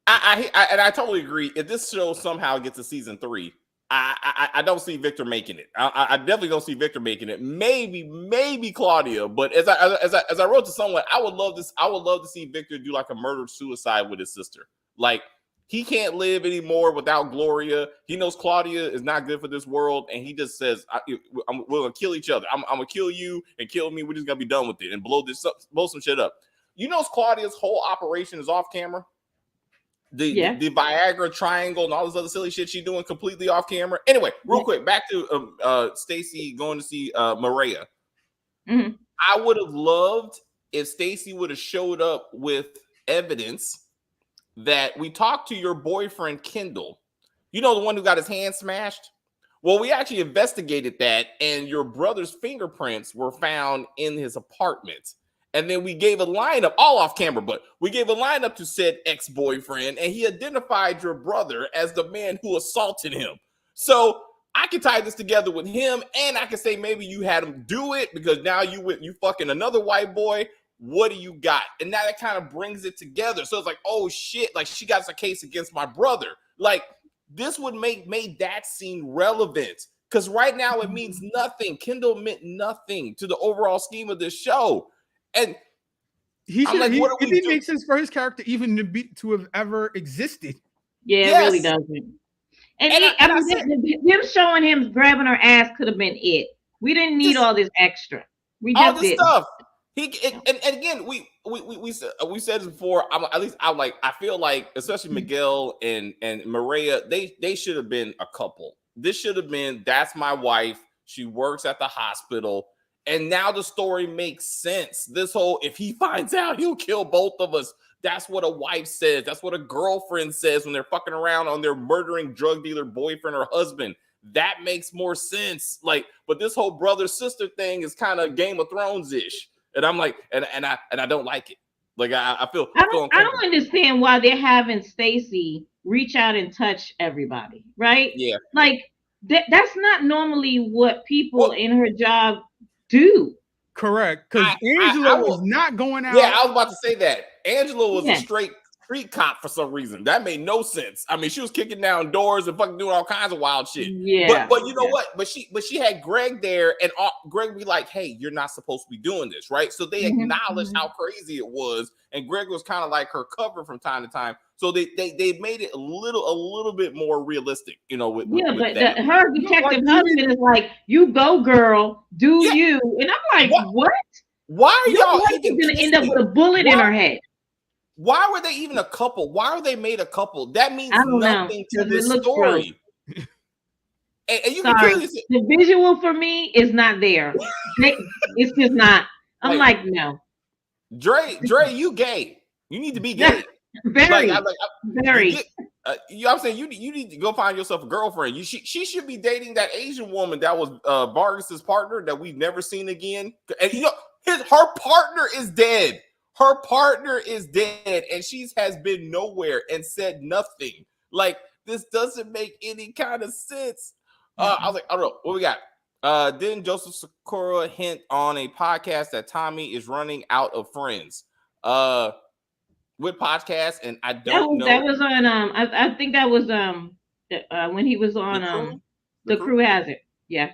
I totally agree. If this show somehow gets to season 3, I don't see Victor making it. I definitely don't see Victor making it. Maybe Claudia, but as I wrote to someone, I would love to see Victor do like a murder suicide with his sister. Like, he can't live anymore without Gloria. He knows Claudia is not good for this world, and he just says, "We're gonna kill each other. I'm gonna kill you and kill me. We're just gonna be done with it and blow some shit up." You know, Claudia's whole operation is off camera. The Viagra triangle and all this other silly shit she's doing completely off camera. Anyway, real quick, back to Stacy going to see Maria. Mm-hmm. I would have loved if Stacy would have showed up with evidence that we talked to your boyfriend Kendall. You know, the one who got his hand smashed? Well, we actually investigated that, and your brother's fingerprints were found in his apartment. And then we gave a lineup, all off camera, but we gave a lineup to said ex-boyfriend, and he identified your brother as the man who assaulted him. So I can tie this together with him, and I can say maybe you had him do it because now you fucking another white boy. What do you got? And now that kind of brings it together. So it's like, oh shit, like she got a case against my brother. Like, this would made that scene relevant. Because right now it means nothing. Kendall meant nothing to the overall scheme of this show. And he should like, it didn't make sense for his character even to have ever existed. Yeah, it really doesn't. And him showing him grabbing her ass could have been it. We didn't need all this extra. We just all this did stuff. And again, we said this before. I feel like especially Miguel and Maria, they should have been a couple. This should have been, that's my wife. She works at the hospital. And now the story makes sense. This whole, if he finds out, he'll kill both of us. That's what a wife says. That's what a girlfriend says when they're fucking around on their murdering drug dealer boyfriend or husband. That makes more sense. Like, but this whole brother-sister thing is kind of Game of Thrones-ish. And I'm like, and I don't like it. Like, I don't understand why they're having Stacy reach out and touch everybody, right? Yeah. Like, that's not normally what people in her job do. Correct. Because Angela was not going out. Yeah, I was about to say that. Angela was a straight street cop for some reason. That made no sense. I mean, she was kicking down doors and fucking doing all kinds of wild shit. Yeah. But you know what? But she had Greg there, and Greg be like, "Hey, you're not supposed to be doing this, right?" So they acknowledged how crazy it was, and Greg was kind of like her cover from time to time. So they made it a little bit more realistic, you know. With that. Her detective husband is like, "You go, girl, do you?" And I'm like, "What? Why are y'all even gonna end up with a bullet in her head?" Why were they even a couple? Why are they made a couple? That means nothing to this story. And you can see the visual for me is not there. It's just not. I'm like, no. Dre, you gay. You need to be gay. Very. You know what I'm saying? You need to go find yourself a girlfriend. She should be dating that Asian woman that was Vargas's partner that we've never seen again. And you know, her partner is dead. Her partner is dead, and she has been nowhere and said nothing. Like, this doesn't make any kind of sense. I was like, I don't know what we got. Didn't Joseph Sikora hint on a podcast that Tommy is running out of friends? With podcasts, and I don't know. That was on I think that was when he was on the crew has it. Yeah.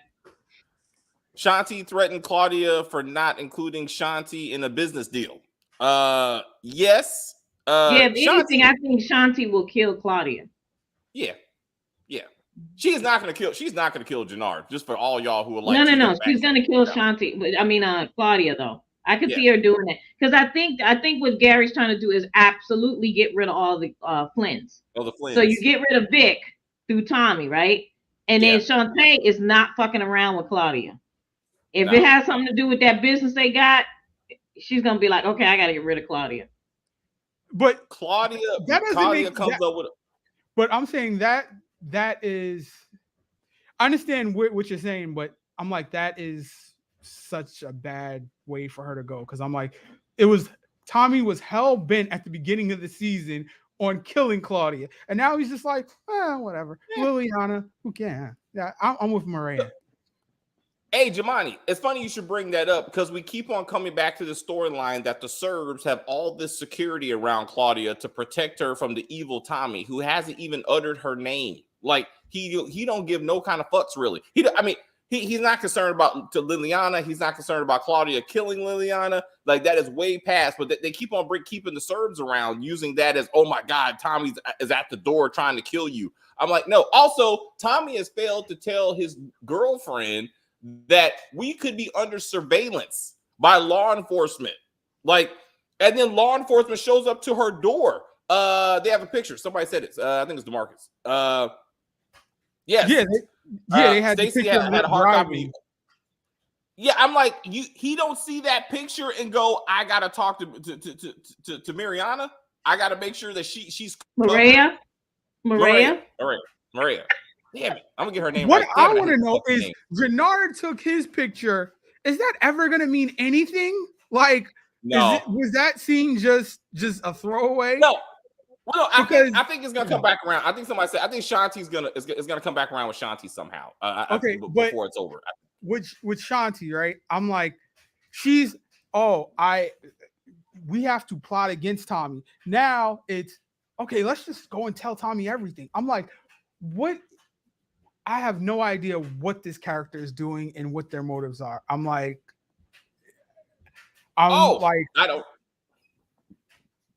Shanti threatened Claudia for not including Shanti in a business deal. Yes. Yeah, if Shanti, anything, I think Shanti will kill Claudia. Yeah. She's not gonna kill Jannard, just for all y'all who are like, no. She's gonna kill Shanti. But I mean Claudia though. I could see her doing that. Because I think what Gary's trying to do is absolutely get rid of all the Flynns. Oh, the Flynns. So you get rid of Vic through Tommy, right? And then Shantae is not fucking around with Claudia. If it has something to do with that business they got, she's gonna be like, okay, I gotta get rid of Claudia. But Claudia comes up with. But I'm saying that is. I understand what you're saying, but I'm like, that is such a bad way for her to go, because I'm like, Tommy was hell bent at the beginning of the season on killing Claudia, and now he's just like, whatever. Liliana, who can? Yeah, I'm with Maria. Hey, Jamani, it's funny you should bring that up, because we keep on coming back to the storyline that the Serbs have all this security around Claudia to protect her from the evil Tommy, who hasn't even uttered her name. Like, he don't give no kind of fucks, really. He's not concerned about Liliana. He's not concerned about Claudia killing Liliana. Like, that is way past. But they keep on keeping the Serbs around, using that as, oh my God, Tommy is at the door trying to kill you. I'm like, no. Also, Tommy has failed to tell his girlfriend that we could be under surveillance by law enforcement. Like, and then law enforcement shows up to her door. They have a picture. Somebody said it. I think it's DeMarcus. Yes. They had Stacy had a hard copy. Yeah, I'm like, he don't see that picture and go, I gotta talk to Mariana. I gotta make sure that she's Maria. Damn it, I'm gonna get her name what right. I want to know is, Jannard took his picture. Is that ever gonna mean anything? Like, no. Was that scene just a throwaway? No. Well, no, I think it's gonna come back around. I think somebody said, I think Shanti's gonna come back around with Shanti somehow. Before it's over. With Shanti, right? I'm like, we have to plot against Tommy. Now it's okay, let's just go and tell Tommy everything. I'm like, what? I have no idea what this character is doing and what their motives are. I don't.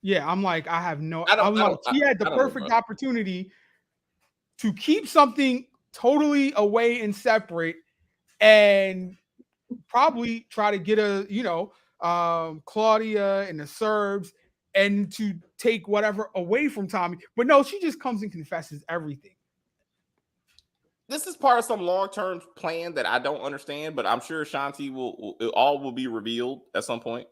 Yeah, I'm like, I have no. He had the perfect opportunity to keep something totally away and separate, and probably try to get Claudia and the Serbs, and to take whatever away from Tommy. But no, she just comes and confesses everything. This is part of some long-term plan that I don't understand, but I'm sure Shanti will be revealed at some point.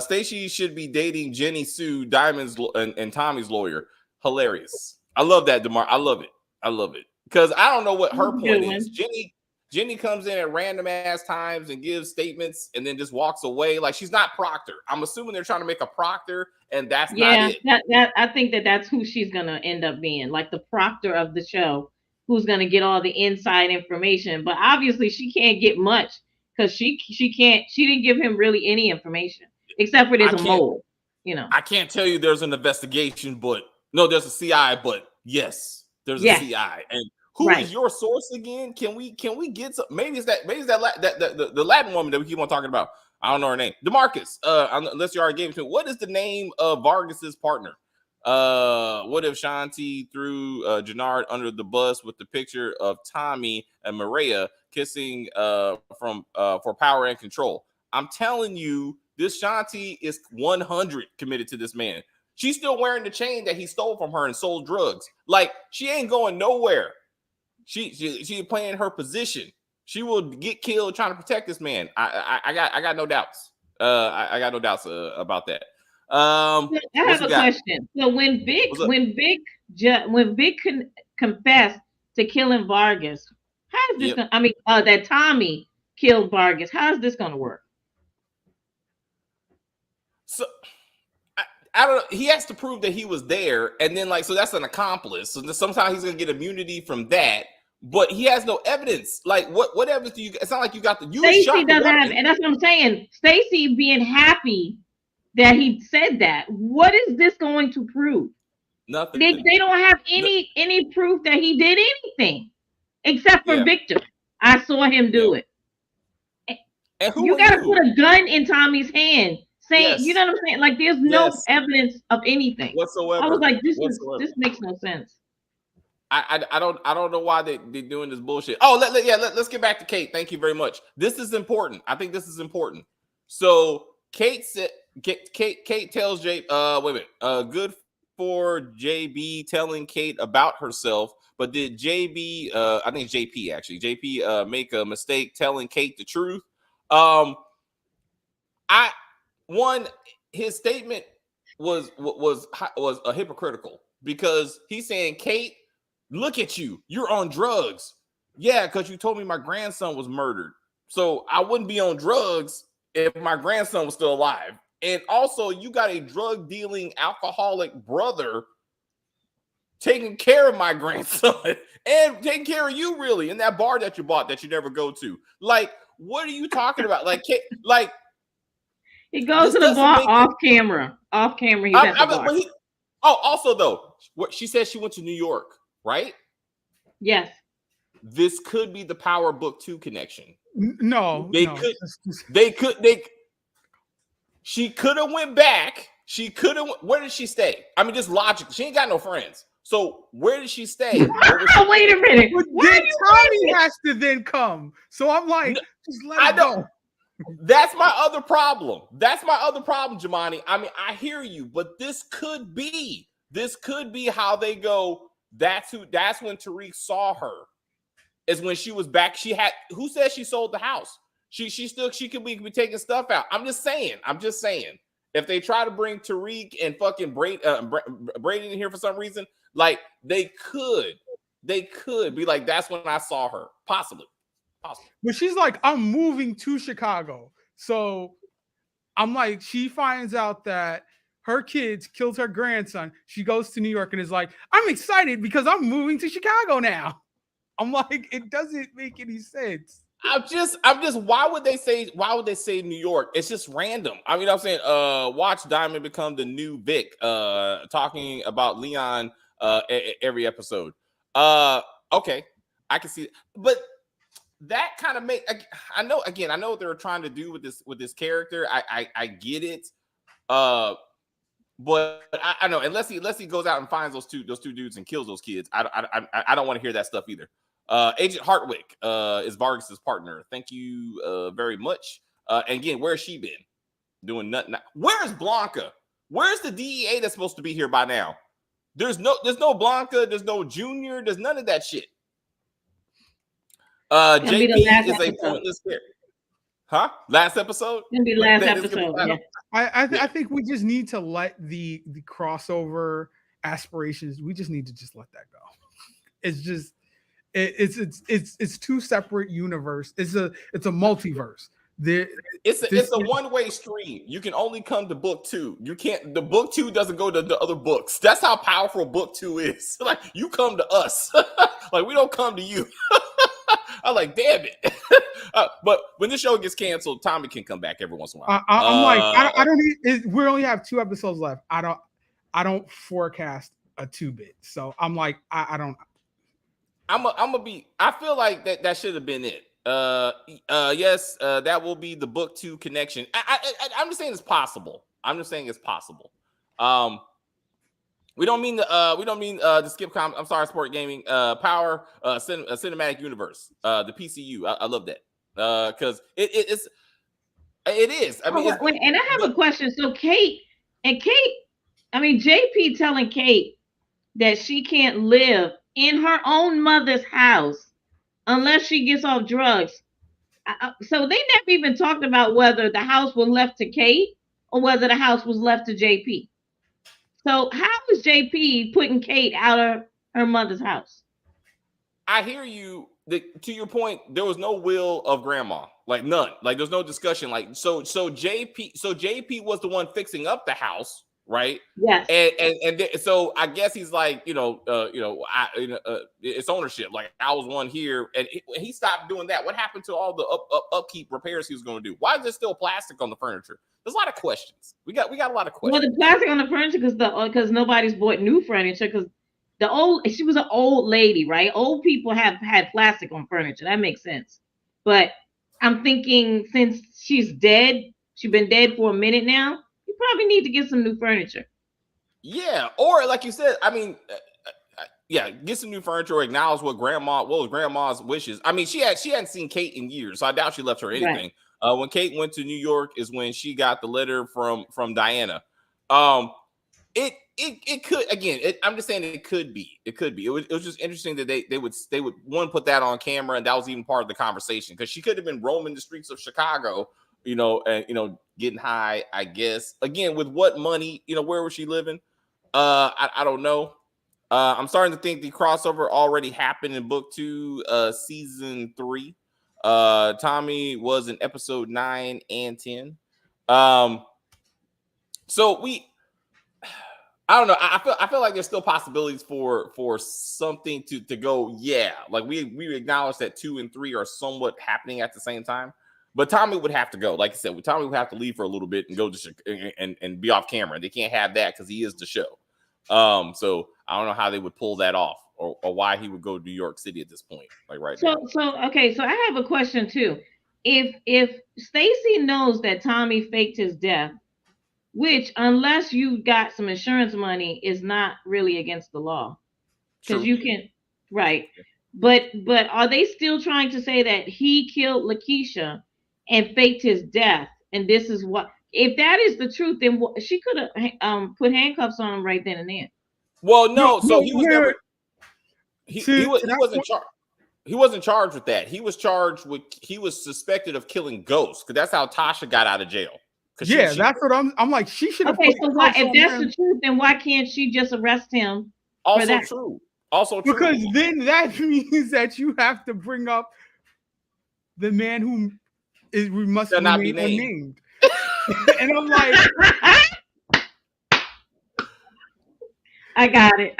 Stacy should be dating Jenny Sue, Diamond's and Tommy's lawyer. Hilarious. I love that, DeMar. I love it. Because I don't know what her point is. Jenny comes in at random ass times and gives statements and then just walks away. Like, she's not Proctor. I'm assuming they're trying to make a Proctor, and that's not it. I think that's who she's gonna end up being, like the Proctor of the show, who's gonna get all the inside information. But obviously she can't get much, because she didn't give him really any information. Except for there's a mole, I can't tell you there's an investigation, but no, there's a CI, but yes, there's a CI. And who is your source again? Can we get some? Maybe it's the Latin woman that we keep on talking about. I don't know her name. DeMarcus. Unless you already gave it to me. What is the name of Vargas's partner? What if Shanti threw Jannard under the bus with the picture of Tommy and Maria kissing for power and control? I'm telling you, this Shanti is 100 committed to this man. She's still wearing the chain that he stole from her and sold drugs. Like, she ain't going nowhere. She playing her position. She will get killed trying to protect this man. I got no doubts. I got no doubts about that. I have a question. So when Vic confessed to killing Vargas, how is this gonna, that Tommy killed Vargas, how is this gonna work? So I don't know. He has to prove that he was there, and then so that's an accomplice. So sometimes he's gonna get immunity from that. but he has no evidence. Like, what evidence do you? It's not like you got the. You Stacy shot the doesn't have, weapon. and that's what I'm saying. Stacy being happy that he said that. What is this going to prove? Nothing. They don't have any proof that he did anything except for Victor. I saw him do it. And who you got to put a gun in Tommy's hand, saying, you know what I'm saying? Like, there's no evidence of anything whatsoever. I was like, this makes no sense. I don't know why they're doing this bullshit. Oh, let's get back to Kate. Thank you very much. This is important. I think this is important. So Kate said, Kate tells Jay, wait a minute, good for JB telling Kate about herself, but did JB, I think JP actually, JP make a mistake telling Kate the truth? His statement was a hypocritical, because he's saying, Kate, look at you, you're on drugs. Yeah, because you told me my grandson was murdered, so I wouldn't be on drugs if my grandson was still alive. And also, you got a drug dealing alcoholic brother taking care of my grandson and taking care of you, really, in that bar that you bought that you never go to. Like, what are you talking about? Like, he goes to the bar off camera. Off camera, he's at the bar. Also, though, what she said, she went to New York, right? Yes. This could be the Power Book 2 connection. No, She could have went back. She could have. Where did she stay? I mean, just logically, she ain't got no friends. So where did she stay? Wait a minute. Then Tommy has to then come. So I'm like, just let it go. That's my other problem. Jamani. I mean, I hear you, but this could be how they go. That's when Tariq saw her. Is when she was back. Who said she sold the house? She could be taking stuff out. I'm just saying. If they try to bring Tariq and fucking Brady in here for some reason, like, they could be like, that's when I saw her. Possibly. But she's like, I'm moving to Chicago. So I'm like, she finds out that her kids killed her grandson. She goes to New York and is like, I'm excited because I'm moving to Chicago now. I'm like, it doesn't make any sense. I'm just why would they say New York? It's just random. I mean, I'm saying watch Diamond become the new Vic, talking about Leon every episode. Okay, I can see it. But that kind of I know what they were trying to do with this character. I get it. But I know, unless he goes out and finds those two dudes and kills those kids, I don't want to hear that stuff either. Agent Hartwick is Vargas's partner. Thank you very much. And again, where's she been? Doing nothing. Where's Blanca? Where's the DEA that's supposed to be here by now? There's no Blanca. There's no Junior. There's none of that shit. JP is a pointless character. Huh? Last episode? It's gonna be last episode. Yeah. I think we just need to let the crossover aspirations. We just need to just let that go. It's just it's two separate universe. It's a multiverse. It's a one-way stream. You can only come to book 2. You can't. The book 2 doesn't go to the other books. That's how powerful book 2 is. Like, you come to us. Like, we don't come to you. I'm like, damn it. But when this show gets canceled, Tommy can come back every once in a while. I'm like, I don't need. We only have 2 episodes left. I don't forecast a 2-bit. So I'm like, I don't. I feel like that should have been it. Yes, that will be the book 2 connection. I'm just saying it's possible. We don't mean the skip com. I'm sorry, Sport Gaming. Power Cinematic Universe. The PCU. I love that. Because it is. I mean, and I have a question. So Kate, I mean, JP telling Kate that she can't live in her own mother's house unless she gets off drugs. So they never even talked about whether the house was left to Kate or whether the house was left to JP. So how is JP putting Kate out of her mother's house? I hear you. To your point, there was no will of grandma, like none. Like, there's no discussion. Like, so JP was the one fixing up the house, right? Yes. So I guess he's like, it's ownership. Like I was one here, and he stopped doing that. What happened to all the upkeep repairs he was going to do? Why is there still plastic on the furniture? There's a lot of questions. We got a lot of questions. Well, the plastic on the furniture because nobody's bought new furniture because she was an old lady, right? Old people have had plastic on furniture. That makes sense. But I'm thinking since she's dead, she's been dead for a minute now. You probably need to get some new furniture. Yeah, or like you said, I mean, get some new furniture or acknowledge what was grandma's wishes. I mean, she hadn't seen Kate in years, so I doubt she left her anything. Right. When Kate went to New York is when she got the letter from Diana. It could again. I'm just saying it could be. It was just interesting that they would one put that on camera, and that was even part of the conversation because she could have been roaming the streets of Chicago, and getting high. I guess again with what money, where was she living? I don't know. I'm starting to think the crossover already happened in book 2, season 3. Tommy was in episode 9 and 10. So I don't know. I feel like there's still possibilities for something to go. Yeah, like we acknowledge that 2 and 3 are somewhat happening at the same time. But Tommy would have to go. Like I said, Tommy would have to leave for a little bit and go to and be off camera. They can't have that because he is the show. So I don't know how they would pull that off or why he would go to New York City at this point, like right now. So okay, so I have a question too. If Stacy knows that Tommy faked his death, which unless you got some insurance money is not really against the law, because you can, right? But are they still trying to say that he killed Lakeisha and faked his death, and this is what? If that is the truth, then she could have put handcuffs on him right then and there. Well, no. So he was never. He wasn't charged. He wasn't charged with that. He was charged with. He was suspected of killing ghosts because that's how Tasha got out of jail. Yeah, that's what I'm like. She should have. Okay, so why, if that's the truth, then why can't she just arrest him? Also true. Also true. Because then that means that you have to bring up the man who must not be named. And I'm like, I got it.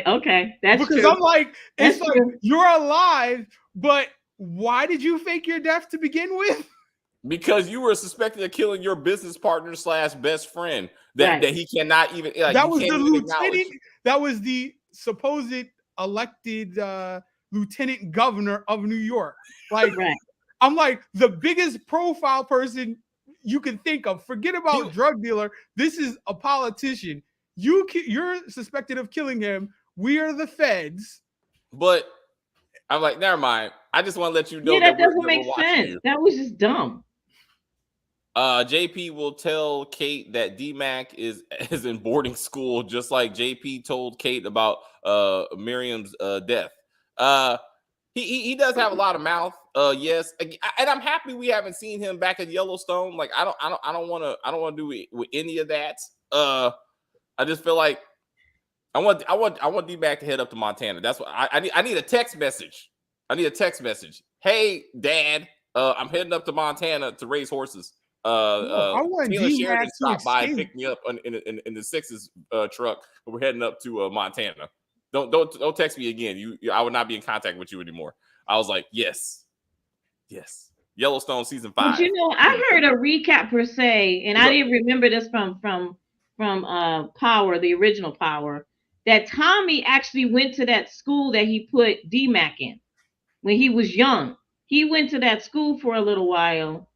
Okay, that's because true. I'm like, it's like you're alive, but why did you fake your death to begin with? Because you were suspected of killing your business partner / best friend that he cannot even. Like, that was the lieutenant. That was the supposed elected lieutenant governor of New York. Like, I'm like the biggest profile person you can think of. Forget about drug dealer. This is a politician. You're suspected of killing him. We are the feds. But I'm like, never mind. I just want to let you know that doesn't make sense. That was just dumb. JP will tell Kate that D-Mac is in boarding school, just like JP told Kate about Miriam's death. He does have a lot of mouth. Yes, and I'm happy we haven't seen him back at Yellowstone. Like I don't want to do it with any of that. I just feel like I want D-Mac to head up to Montana. That's what I need a text message. I need a text message. Hey, Dad, I'm heading up to Montana to raise horses. I want Taylor Sheridan to stop by and pick me up in the Sixes truck. We're heading up to Montana. Don't text me again. I would not be in contact with you anymore. I was like, yes. Yellowstone season 5. But I heard a recap per se, and I didn't remember this from Power, the original Power, that Tommy actually went to that school that he put D-Mac in when he was young. He went to that school for a little while,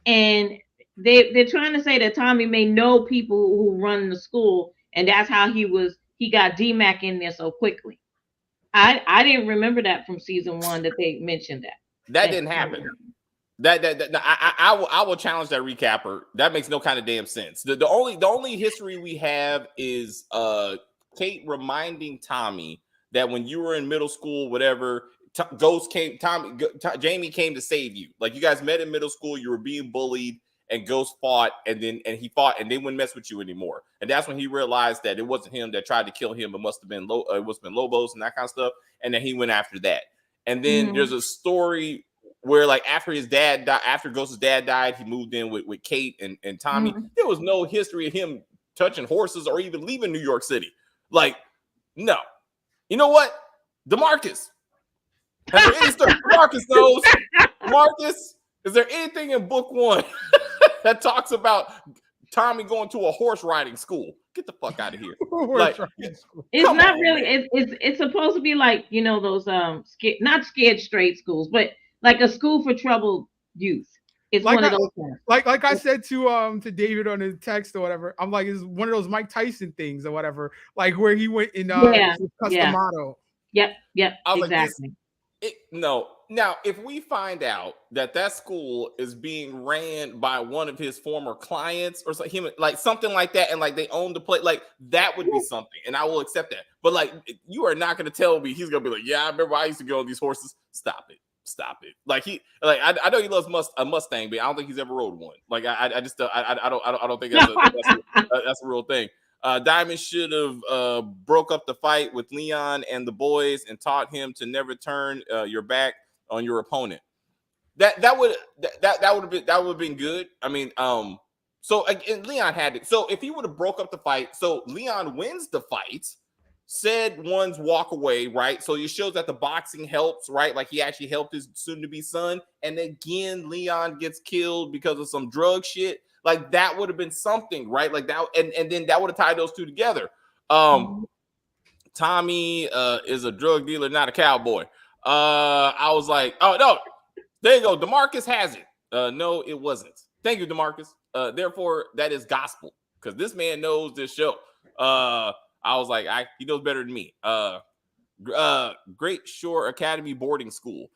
and they're trying to say that Tommy may know people who run the school, and that's how he got D-Mac in there so quickly. I didn't remember that from season 1 that they mentioned that. That didn't happen. I will challenge that recapper. That makes no kind of damn sense. The only history we have is Kate reminding Tommy that when you were in middle school, whatever, Jamie came to save you. Like you guys met in middle school, you were being bullied, and Ghost fought, and he fought, and they wouldn't mess with you anymore. And that's when he realized that it wasn't him that tried to kill him, but must have been Lobos and that kind of stuff. And then he went after that. And then there's a story where like after Ghost's dad died, he moved in with Kate and Tommy. There was no history of him touching horses or even leaving New York City. Like, no. You know what? DeMarcus. Has there any story? DeMarcus knows. Marcus, is there anything in book 1 that talks about Tommy going to a horse riding school? Get the fuck out of here. Like, it's not really. It's supposed to be like, you know, those not scared straight schools, but like a school for troubled youth. It's like one of those things. Like I said to David on his text or whatever. I'm like, it's one of those Mike Tyson things or whatever. Like where he went in Customato. Yep. Exactly. No. Now, if we find out that school is being ran by one of his former clients or something, like something like that, and like they own the place, like that would be something, and I will accept that. But like, you are not going to tell me he's going to be like, yeah, I remember I used to go on these horses. Stop it. Like I know he loves a Mustang, but I don't think he's ever rode one. Like I just don't think that's a real thing. Diamond should have broke up the fight with Leon and the boys and taught him to never turn your back on your opponent. That would have been good. I mean, so and Leon had it. So if he would have broke up the fight, so Leon wins the fight, said ones walk away, right? So it shows that the boxing helps, right? Like he actually helped his soon-to-be son, and again Leon gets killed because of some drug shit. Like that would have been something, right? Like that, and then that would have tied those two together. Tommy is a drug dealer, not a cowboy. I was like, oh no, there you go. DeMarcus has it. No, it wasn't. Thank you, DeMarcus. Therefore, that is gospel because this man knows this show. I was like, he knows better than me. Great Shore Academy boarding school.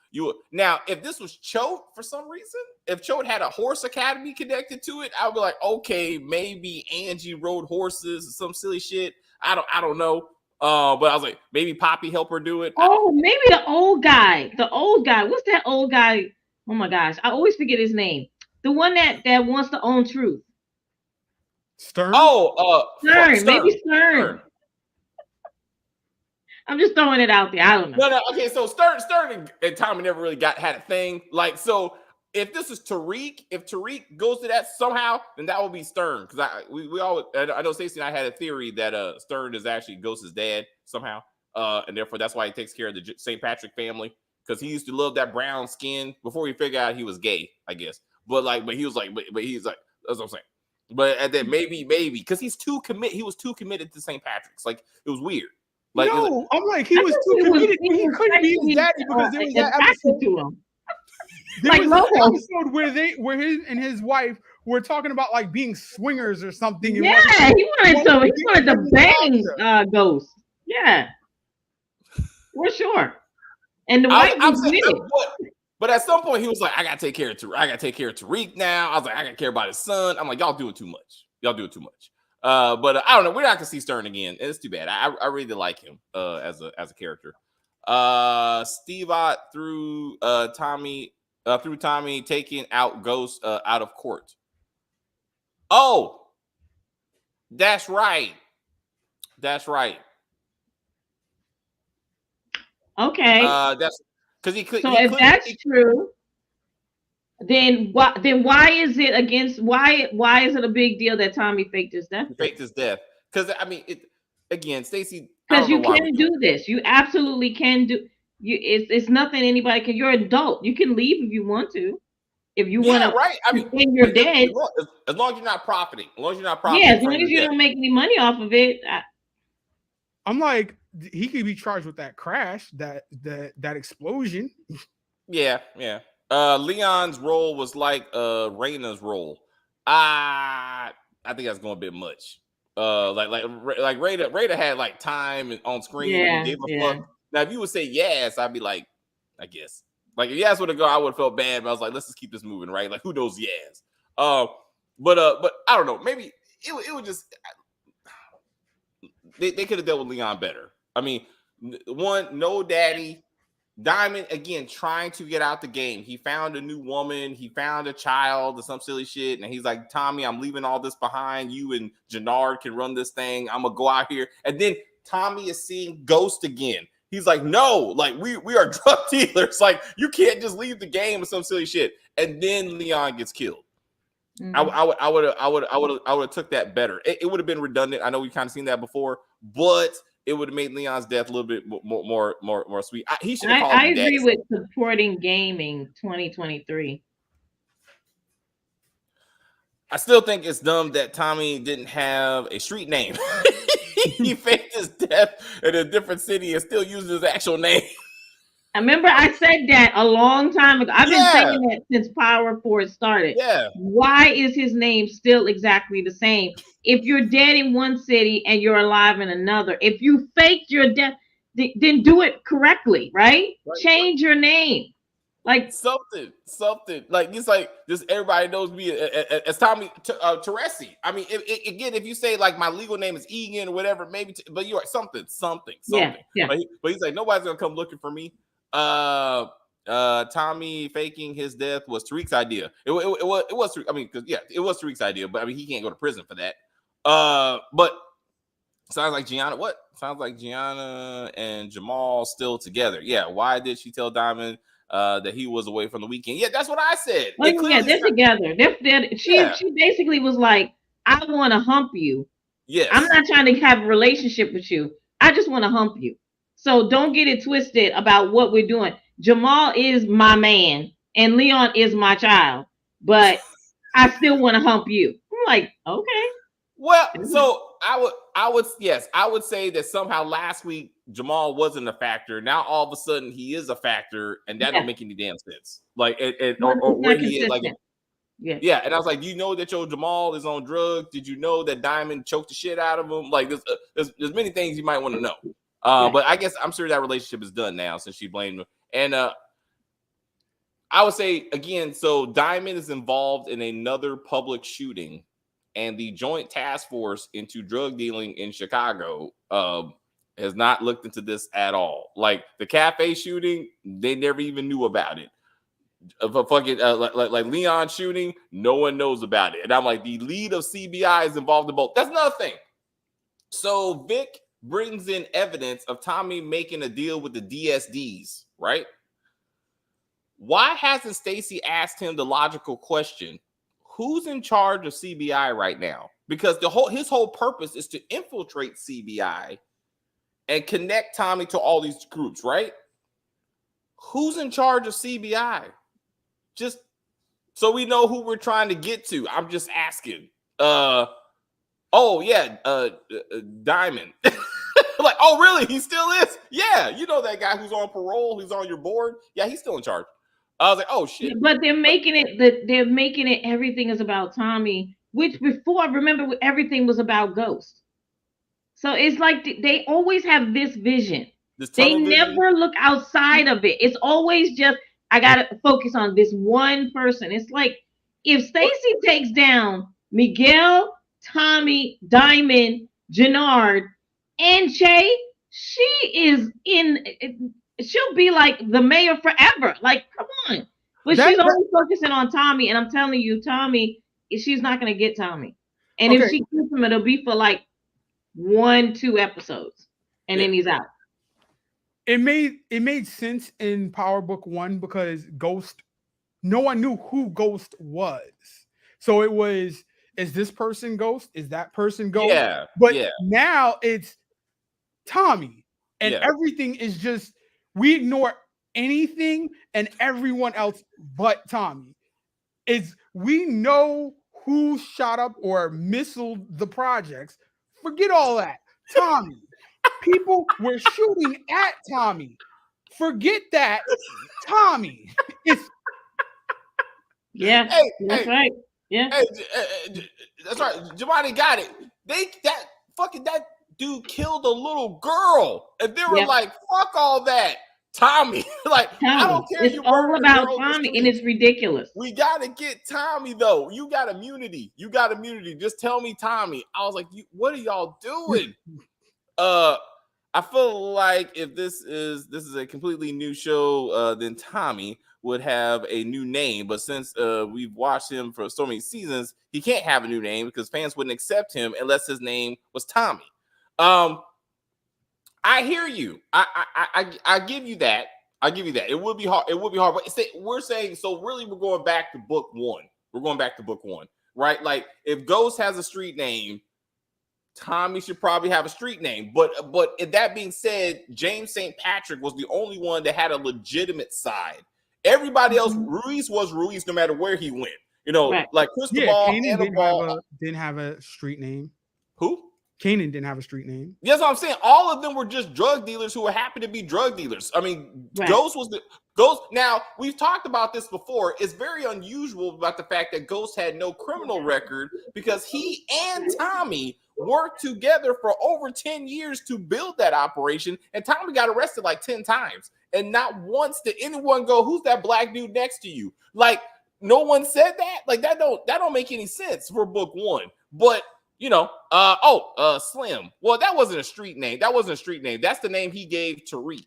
Now, if this was Choate for some reason, if Choate had a horse academy connected to it, I would be like, okay, maybe Angie rode horses or some silly shit. I don't know. But I was like, maybe Poppy helped her do it. Oh, maybe the old guy. What's that old guy? Oh my gosh, I always forget his name. The one that wants to own truth. Stern. Stern. Maybe Stern. I'm just throwing it out there. I don't know. No. Okay, so Stern and Tommy never really had a thing. Like, so if this is Tariq, if Tariq goes to that somehow, then that will be Stern. Because I know Stacy and I had a theory that Stern is actually Ghost's dad somehow, and therefore that's why he takes care of the St. Patrick family, because he used to love that brown skin before he figured out he was gay, I guess. But he's like, that's what I'm saying. But and then maybe because he's too committed. He was too committed to St. Patrick's. Like it was weird. Like, no, I'm like, he was too committed. He couldn't be his daddy because there was that episode. To him. There was that episode where he and his wife were talking about like being swingers or something. Yeah, he wanted to bang Ghost. Yeah, for sure. And the wife was with it. But at some point he was like, I gotta take care of Tariq now. I was like, I gotta care about his son. I'm like, y'all do it too much. But I don't know. We're not gonna see Stern again. It's too bad. I really like him as a character. Steve Ott through Tommy taking out Ghost out of court. Oh, that's right. Okay. That's because he could. So if that's true, then why is it against? Why is it a big deal that Tommy faked his death? Because I mean, again, Stacy. Because you can do this. You absolutely can do. It's nothing anybody can. You're an adult. You can leave if you want to. If you want to, right? I mean, when you're dead, as long as you're not profiting. Yeah, as long as you don't make any money off of it. I'm like, he could be charged with that crash, that explosion. Yeah. Leon's role was like Raina's role. I think that's going a bit much. Like Raina had like time on screen. Yeah, gave a fuck. Now, if you would say yes, I'd be like, I guess. Like if yes would have gone, I would have felt bad. But I was like, let's just keep this moving, right? Like who knows yes. But I don't know. Maybe it would just they could have dealt with Leon better. I mean, no daddy. Diamond, again, trying to get out the game. He found a new woman. He found a child or some silly shit. And he's like, Tommy, I'm leaving all this behind. You and Jannard can run this thing. I'm going to go out here. And then Tommy is seeing Ghost again. He's like, no, like we are drug dealers. Like you can't just leave the game or some silly shit. And then Leon gets killed. I would have took that better. It would have been redundant. I know we've kind of seen that before, but it would have made Leon's death a little bit more sweet. He should have called I him agree Daddy. with supporting gaming 2023. I still think it's dumb that Tommy didn't have a street name. He faked his death in a different city and still uses his actual name. I remember I said that a long time ago. I've been saying that since Power 4 started. Yeah. Why is his name still exactly the same? If you're dead in one city and you're alive in another, if you faked your death, then do it correctly, right? Change your name. Like something like it's like just everybody knows me as Tommy Teresi. I mean, again, if you say like my legal name is Egan or whatever, maybe, but you're like something. Yeah. But he's like, nobody's gonna come looking for me. Tommy faking his death was Tariq's idea. It was. I mean, because it was Tariq's idea, but I mean, he can't go to prison for that. But sounds like Gianna. What sounds like Gianna and Jamal still together? Yeah. Why did she tell Diamond that he was away from the weekend? Yeah, that's what I said. Yeah, they're together. She basically was like, I want to hump you. Yes. I'm not trying to have a relationship with you. I just want to hump you. So don't get it twisted about what we're doing. Jamal is my man and Leon is my child, but I still want to hump you. I'm like, okay. Well, so I would say that somehow last week Jamal wasn't a factor. Now all of a sudden he is a factor, and that don't make any damn sense. Like or where he is, like yeah. And I was like, you know that your Jamal is on drugs? Did you know that Diamond choked the shit out of him? Like there's many things you might want to know. But I guess I'm sure that relationship is done now since she blamed him. And I would say again, so Diamond is involved in another public shooting, and the Joint Task Force into drug dealing in Chicago has not looked into this at all. Like the cafe shooting, they never even knew about it. Like Leon shooting, no one knows about it. And I'm like, the lead of CBI is involved in both. That's another thing. So Vic brings in evidence of Tommy making a deal with the DSDs, right? Why hasn't Stacy asked him the logical question, who's in charge of CBI right now? Because his whole purpose is to infiltrate CBI and connect Tommy to all these groups, right? Who's in charge of CBI? Just so we know who we're trying to get to. I'm just asking. Diamond. Like, oh, really? He still is? Yeah, you know that guy who's on parole, who's on your board. Yeah, he's still in charge. I was like, oh shit. But they're making it everything is about Tommy, which before, remember, everything was about Ghost. So it's like they always have this vision. They never look outside of it. It's always just, I gotta focus on this one person. It's like if Stacy takes down Miguel, Tommy, Diamond, Jannard, and Che, she'll be like the mayor forever. Like, come on. But she's only focusing on Tommy, and I'm telling you, Tommy, she's not gonna get Tommy. And if she gets him, it'll be for like 1-2 episodes, and then he's out. It made sense in Power Book 1 because Ghost, no one knew who Ghost was. So it was, is this person Ghost? Is that person Ghost? Yeah. But now it's Tommy. And everything is just, we ignore anything and everyone else but Tommy. We know who shot up or missiled the projects. Forget all that. Tommy. People were shooting at Tommy. Forget that. Tommy. That's right. Yeah. That's right. Giovanni got it. That dude killed a little girl. And they were like, fuck all that. Tommy. Like, Tommy. I don't care. It's all about Tommy, and it's ridiculous. We got to get Tommy, though. You got immunity. Just tell me Tommy. I was like, what are y'all doing? I feel like if this is a completely new show, then Tommy would have a new name. But since we've watched him for so many seasons, he can't have a new name because fans wouldn't accept him unless his name was Tommy. I hear you. I give you that. It would be hard. But we're saying, so really we're going back to book one. right? Like if Ghost has a street name, Tommy should probably have a street name. But that being said, James St. Patrick was the only one that had a legitimate side. Everybody else, Ruiz was Ruiz no matter where he went. You know, Right. like Cristobal, Hannibal. didn't have a street name. Who? Kanan didn't have a street name. That's what I'm saying. All of them were just drug dealers who were happy to be drug dealers. I mean, Right. Ghost was the Ghost. Now, we've talked about this before. It's very unusual about the fact that Ghost had no criminal record because he and Tommy worked together for over 10 years to build that operation. And Tommy got arrested like 10 times. And not once did anyone go, "Who's that black dude next to you?" Like, no one said that. Like, that don't make any sense for book one. But you know, Slim. Well, that wasn't a street name. That's the name he gave Tariq.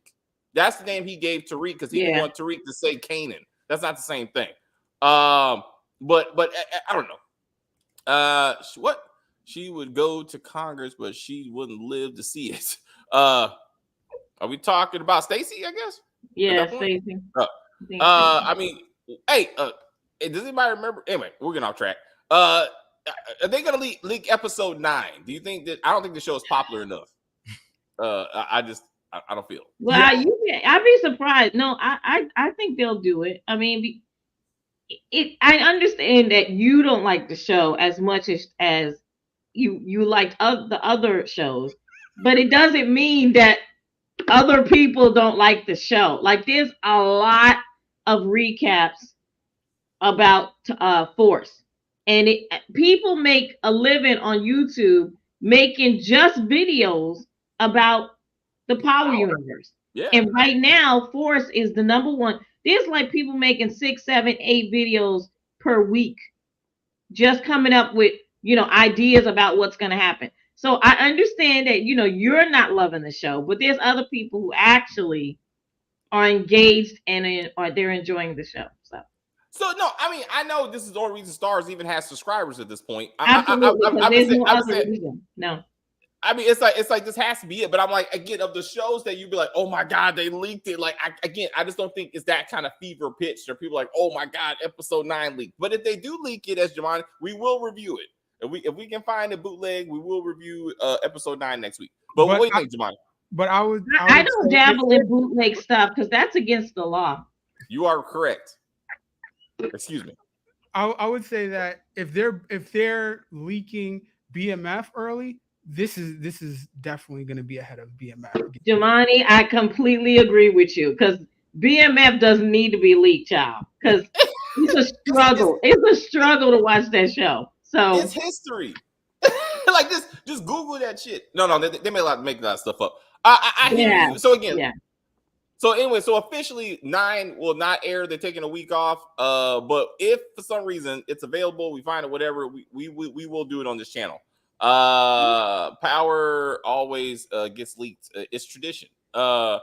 That's the name he gave Tariq because he didn't want Tariq to say Kanan. That's not the same thing. But I don't know. What? She would go to Congress, but she wouldn't live to see it. Are we talking about Stacy? I guess. Yeah, Stacy. I mean, hey, does anybody remember? Anyway, we're getting off track. Are they gonna leak episode 9? Do you think that? I don't think the show is popular enough. I don't feel. Well, I'd be surprised. No, I think they'll do it. I mean, I understand that you don't like the show as much as you liked the other shows, but it doesn't mean that other people don't like the show. Like there's a lot of recaps about Force. And people make a living on YouTube making just videos about the Power Universe. Yeah. And right now, Force is the number one. There's like people making 6, 7, 8 videos per week, just coming up with, ideas about what's going to happen. So I understand that, you're not loving the show, but there's other people who actually are engaged and they're enjoying the show. So no, I mean, I know this is the only reason STARZ even has subscribers at this point. Absolutely, no. I mean, it's like this has to be it. But I'm like, again, of the shows that you'd be like, oh my god, they leaked it. Like, I just don't think it's that kind of fever pitch. Or people like, oh my god, episode 9 leaked. But if they do leak it, as Jamani, we will review it. If we can find a bootleg, we will review episode 9 next week. But what do you think, Jamani? But I don't dabble in bootleg stuff because that's against the law. You are correct. Excuse me. I would say that if they're leaking BMF early, this is definitely going to be ahead of BMF. Jamani, I completely agree with you because BMF doesn't need to be leaked, child. Because it's a struggle. It's a struggle to watch that show. So it's history. Like this, just Google that shit. No, they make a lot of stuff up. I hear you. So again. Yeah. So anyway, so officially 9 will not air. They're taking a week off. But if for some reason it's available, we find it, whatever, we will do it on this channel. Power always gets leaked. It's tradition. I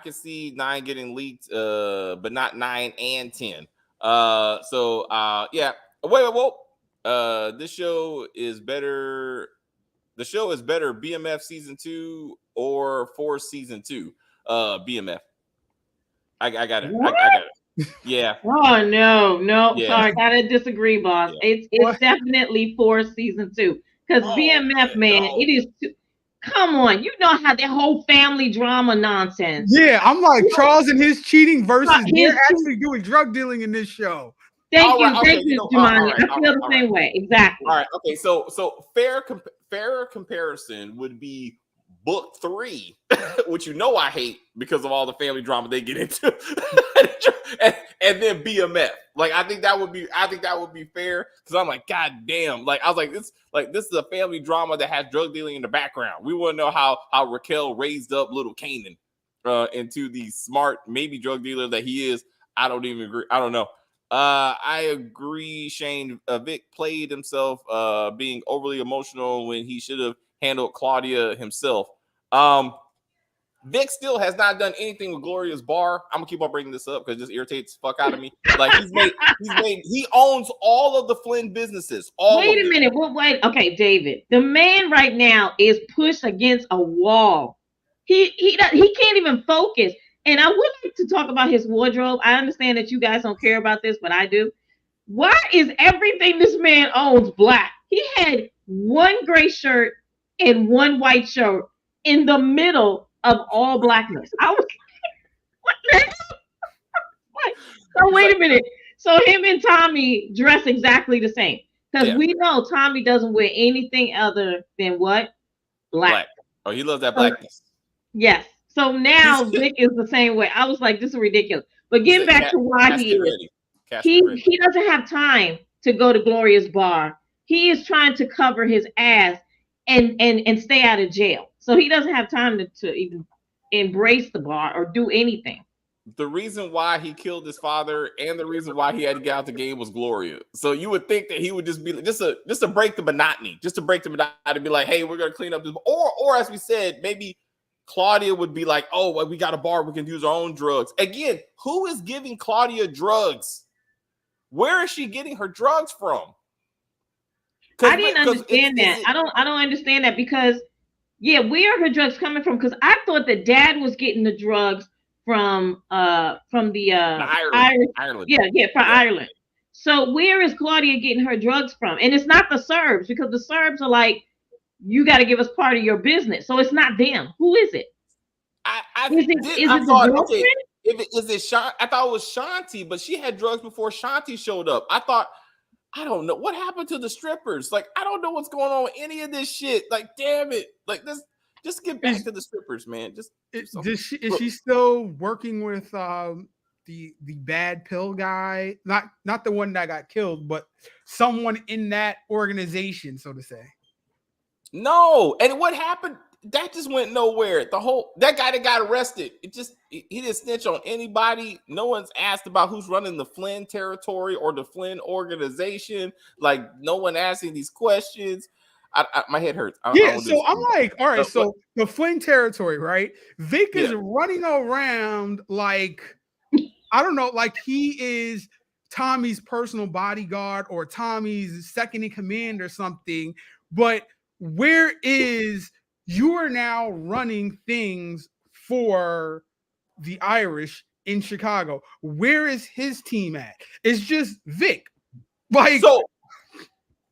can see 9 getting leaked, but not 9 and 10. Yeah. Whoa. This show is better. The show is better. BMF season 2 or Force season 2. BMF. I got it. I got it. Yeah. Oh no. Yeah. Sorry, gotta disagree, boss. Yeah. It's definitely Force season 2 because BMF, man, it is. Come on, you know how that whole family drama nonsense. Yeah, I'm like Charles and his cheating versus they're actually doing drug dealing in this show. Thank you, Jamani. I feel the same way. Exactly. All right. Okay. So fair comparison would be book 3, which I hate because of all the family drama they get into, and then BMF. Like I think that would be fair because I'm like, god damn. Like I was like, this is a family drama that has drug dealing in the background. We want to know how Raquel raised up little Kanan into the smart maybe drug dealer that he is. I don't even agree. I don't know. I agree, Shane. Vic played himself being overly emotional when he should have handled Claudia himself. Vic still has not done anything with Gloria's bar. I'm gonna keep on bringing this up because it just irritates the fuck out of me. Like he owns all of the Flynn businesses. Wait a minute. Wait. Okay, David. The man right now is pushed against a wall. He can't even focus. And I would like to talk about his wardrobe. I understand that you guys don't care about this, but I do. Why is everything this man owns black? He had one gray shirt and one white shirt in the middle of all blackness. I was what the hell? What? So He's wait like, a minute. So him and Tommy dress exactly the same. Because yeah, we know Tommy doesn't wear anything other than what? Black. black. Oh, he loves that So blackness. yes. So He's now Vic is the same way. I was like, this is ridiculous. But he getting said, back to why he casket is, ready, casket he ready. he doesn't have time to go to Gloria's bar. He is trying to cover his ass and stay out of jail. So he doesn't have time to even embrace the bar or do anything. The reason why he killed his father and the reason why he had to get out the game was Gloria. So you would think that he would just be just to break the monotony, just to break the monotony, to be like, hey, we're gonna clean up this, or as we said, maybe Claudia would be like, oh, well, we got a bar, we can use our own drugs. Again, who is giving Claudia drugs? Where is she getting her drugs from? I didn't understand that. I don't understand that because yeah, where are her drugs coming from? Because I thought that dad was getting the drugs from the Ireland. Yeah, from Ireland. So where is Claudia getting her drugs from? And it's not the Serbs because the Serbs are like, you got to give us part of your business. So it's not them. Who is it? Is it the girlfriend? Okay, is it Shanti? I thought it was Shanti, but she had drugs before Shanti showed up. I don't know what happened to the strippers. Like, I don't know what's going on with any of this shit. Like, damn it. Like, this, just get back to the strippers, man. Is she still working with the bad pill guy? Not the one that got killed, but someone in that organization, so to say. No. And what happened? That just went nowhere. That guy that got arrested, he didn't snitch on anybody. No one's asked about who's running the Flynn territory or the Flynn organization. Like, no one asking these questions. My head hurts. So I'm like, all right, so the Flynn territory, right? Vic is running around like, I don't know, like he is Tommy's personal bodyguard or Tommy's second in command or something. But where is you are now running things for the Irish in Chicago? Where is his team at? It's just Vic. Like, so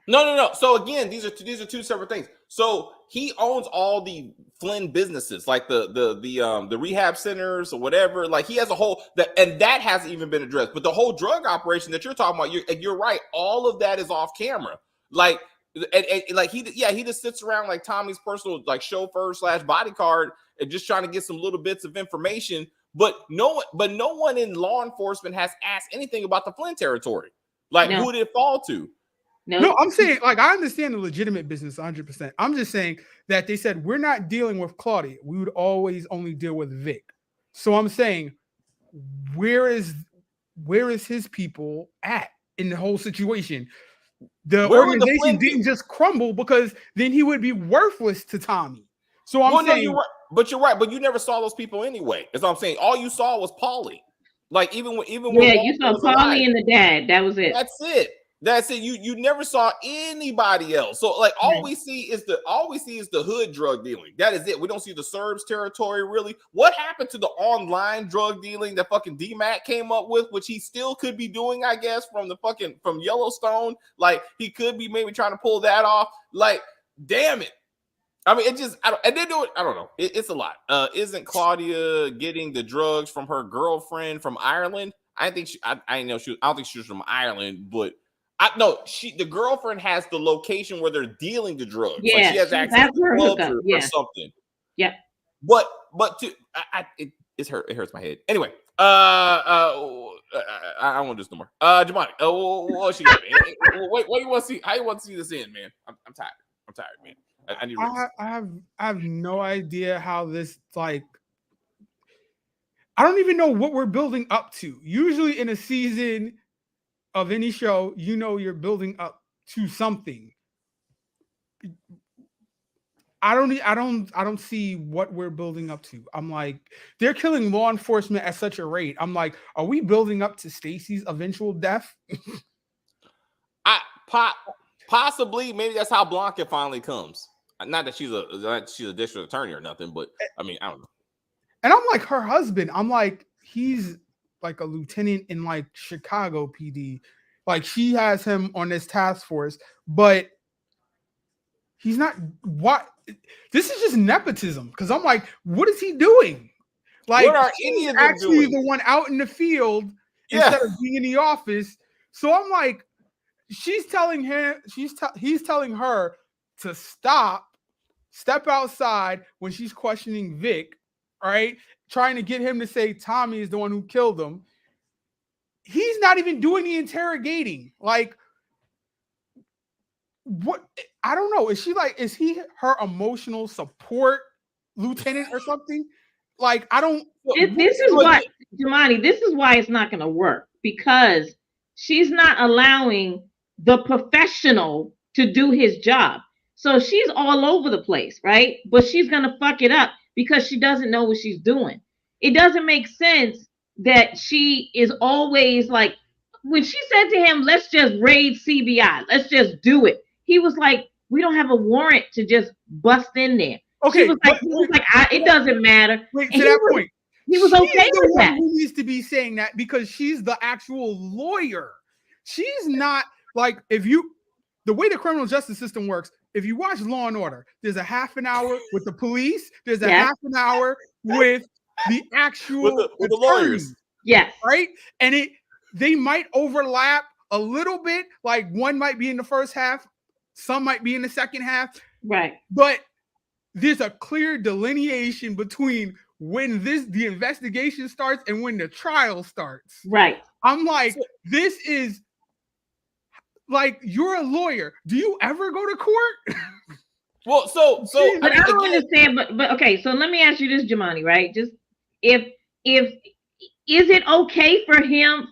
no. So again, these are two separate things. So he owns all the Flynn businesses, like the rehab centers or whatever. Like, he has a whole and that hasn't even been addressed. But the whole drug operation that you're talking about, you're right. All of that is off camera. Like, and like he just sits around like Tommy's personal like chauffeur / bodyguard and just trying to get some little bits of information. But no one in law enforcement has asked anything about the Flynn territory. Like, who did it fall to? No, I'm saying, like, I understand the legitimate business 100%. I'm just saying that they said we're not dealing with Claudia. We would always only deal with Vic. So I'm saying, where is his people at in the whole situation? The organization didn't just crumble because then he would be worthless to Tommy. So I'm saying, you're right, but you never saw those people anyway. That's what I'm saying. All you saw was Paulie. Like, even when you saw Paulie and the dad. That was it. That's it. You never saw anybody else. So like all we see is the hood drug dealing. That is it. We don't see the Serbs territory really. What happened to the online drug dealing that fucking D-Mac came up with, which he still could be doing, I guess, from Yellowstone. Like, he could be maybe trying to pull that off. Like, damn it. I mean, and they do it. I don't know. It's a lot. Isn't Claudia getting the drugs from her girlfriend from Ireland? I think I don't think she was from Ireland, but the girlfriend has the location where they're dealing the drugs. Yeah, like, she has access to clubs or something. Yeah. But it hurts my head. Anyway, I don't want to do this no more. Jamani, what she got? What do you want to see? How you want to see this end, man? I'm tired. I'm tired, man. I need. I have no idea how this, like, I don't even know what we're building up to. Usually in a season of any show, you're building up to something. I don't see what we're building up to. I'm like, they're killing law enforcement at such a rate. I'm like, are we building up to Stacy's eventual death? Possibly, maybe that's how Blanca finally comes. Not that she's a district attorney or nothing, but I mean, I don't know. And I'm like, her husband, I'm like, he's like a lieutenant in like Chicago PD. Like she has him on this task force, but he's not. What? This is just nepotism. Because I'm like, what is he doing? Like, what are any she's of them actually doing? the one out in the field Yeah. instead of being in the office. So I'm like, she's telling him, he's telling her to step outside when she's questioning Vic, right? Trying to get him to say Tommy is the one who killed him. He's not even doing the interrogating. Like, what? I don't know. Is he her emotional support lieutenant or something? Like, I don't. This is why, Jamani, this is why it's not going to work, because she's not allowing the professional to do his job. So she's all over the place, right? But she's going to fuck it up because she doesn't know what she's doing. It doesn't make sense that she is always like, when she said to him, let's just raid CBI, let's just do it. He was like, we don't have a warrant to just bust in there. Okay, he was like, it doesn't matter. Wait, to that point. He was she's okay the with one that. who needs to be saying that because she's the actual lawyer. She's not like, the way the criminal justice system works, if you watch Law and Order, there's a half an hour with the police, there's a half an hour with the actual with the lawyers. Yes. Right? And they might overlap a little bit, like one might be in the first half, some might be in the second half. Right. But there's a clear delineation between when the investigation starts and when the trial starts. Right. I'm like, this is like, you're a lawyer. Do you ever go to court? Well, so but I don't understand. But okay, so let me ask you this, Jamani, right? Just if is it okay for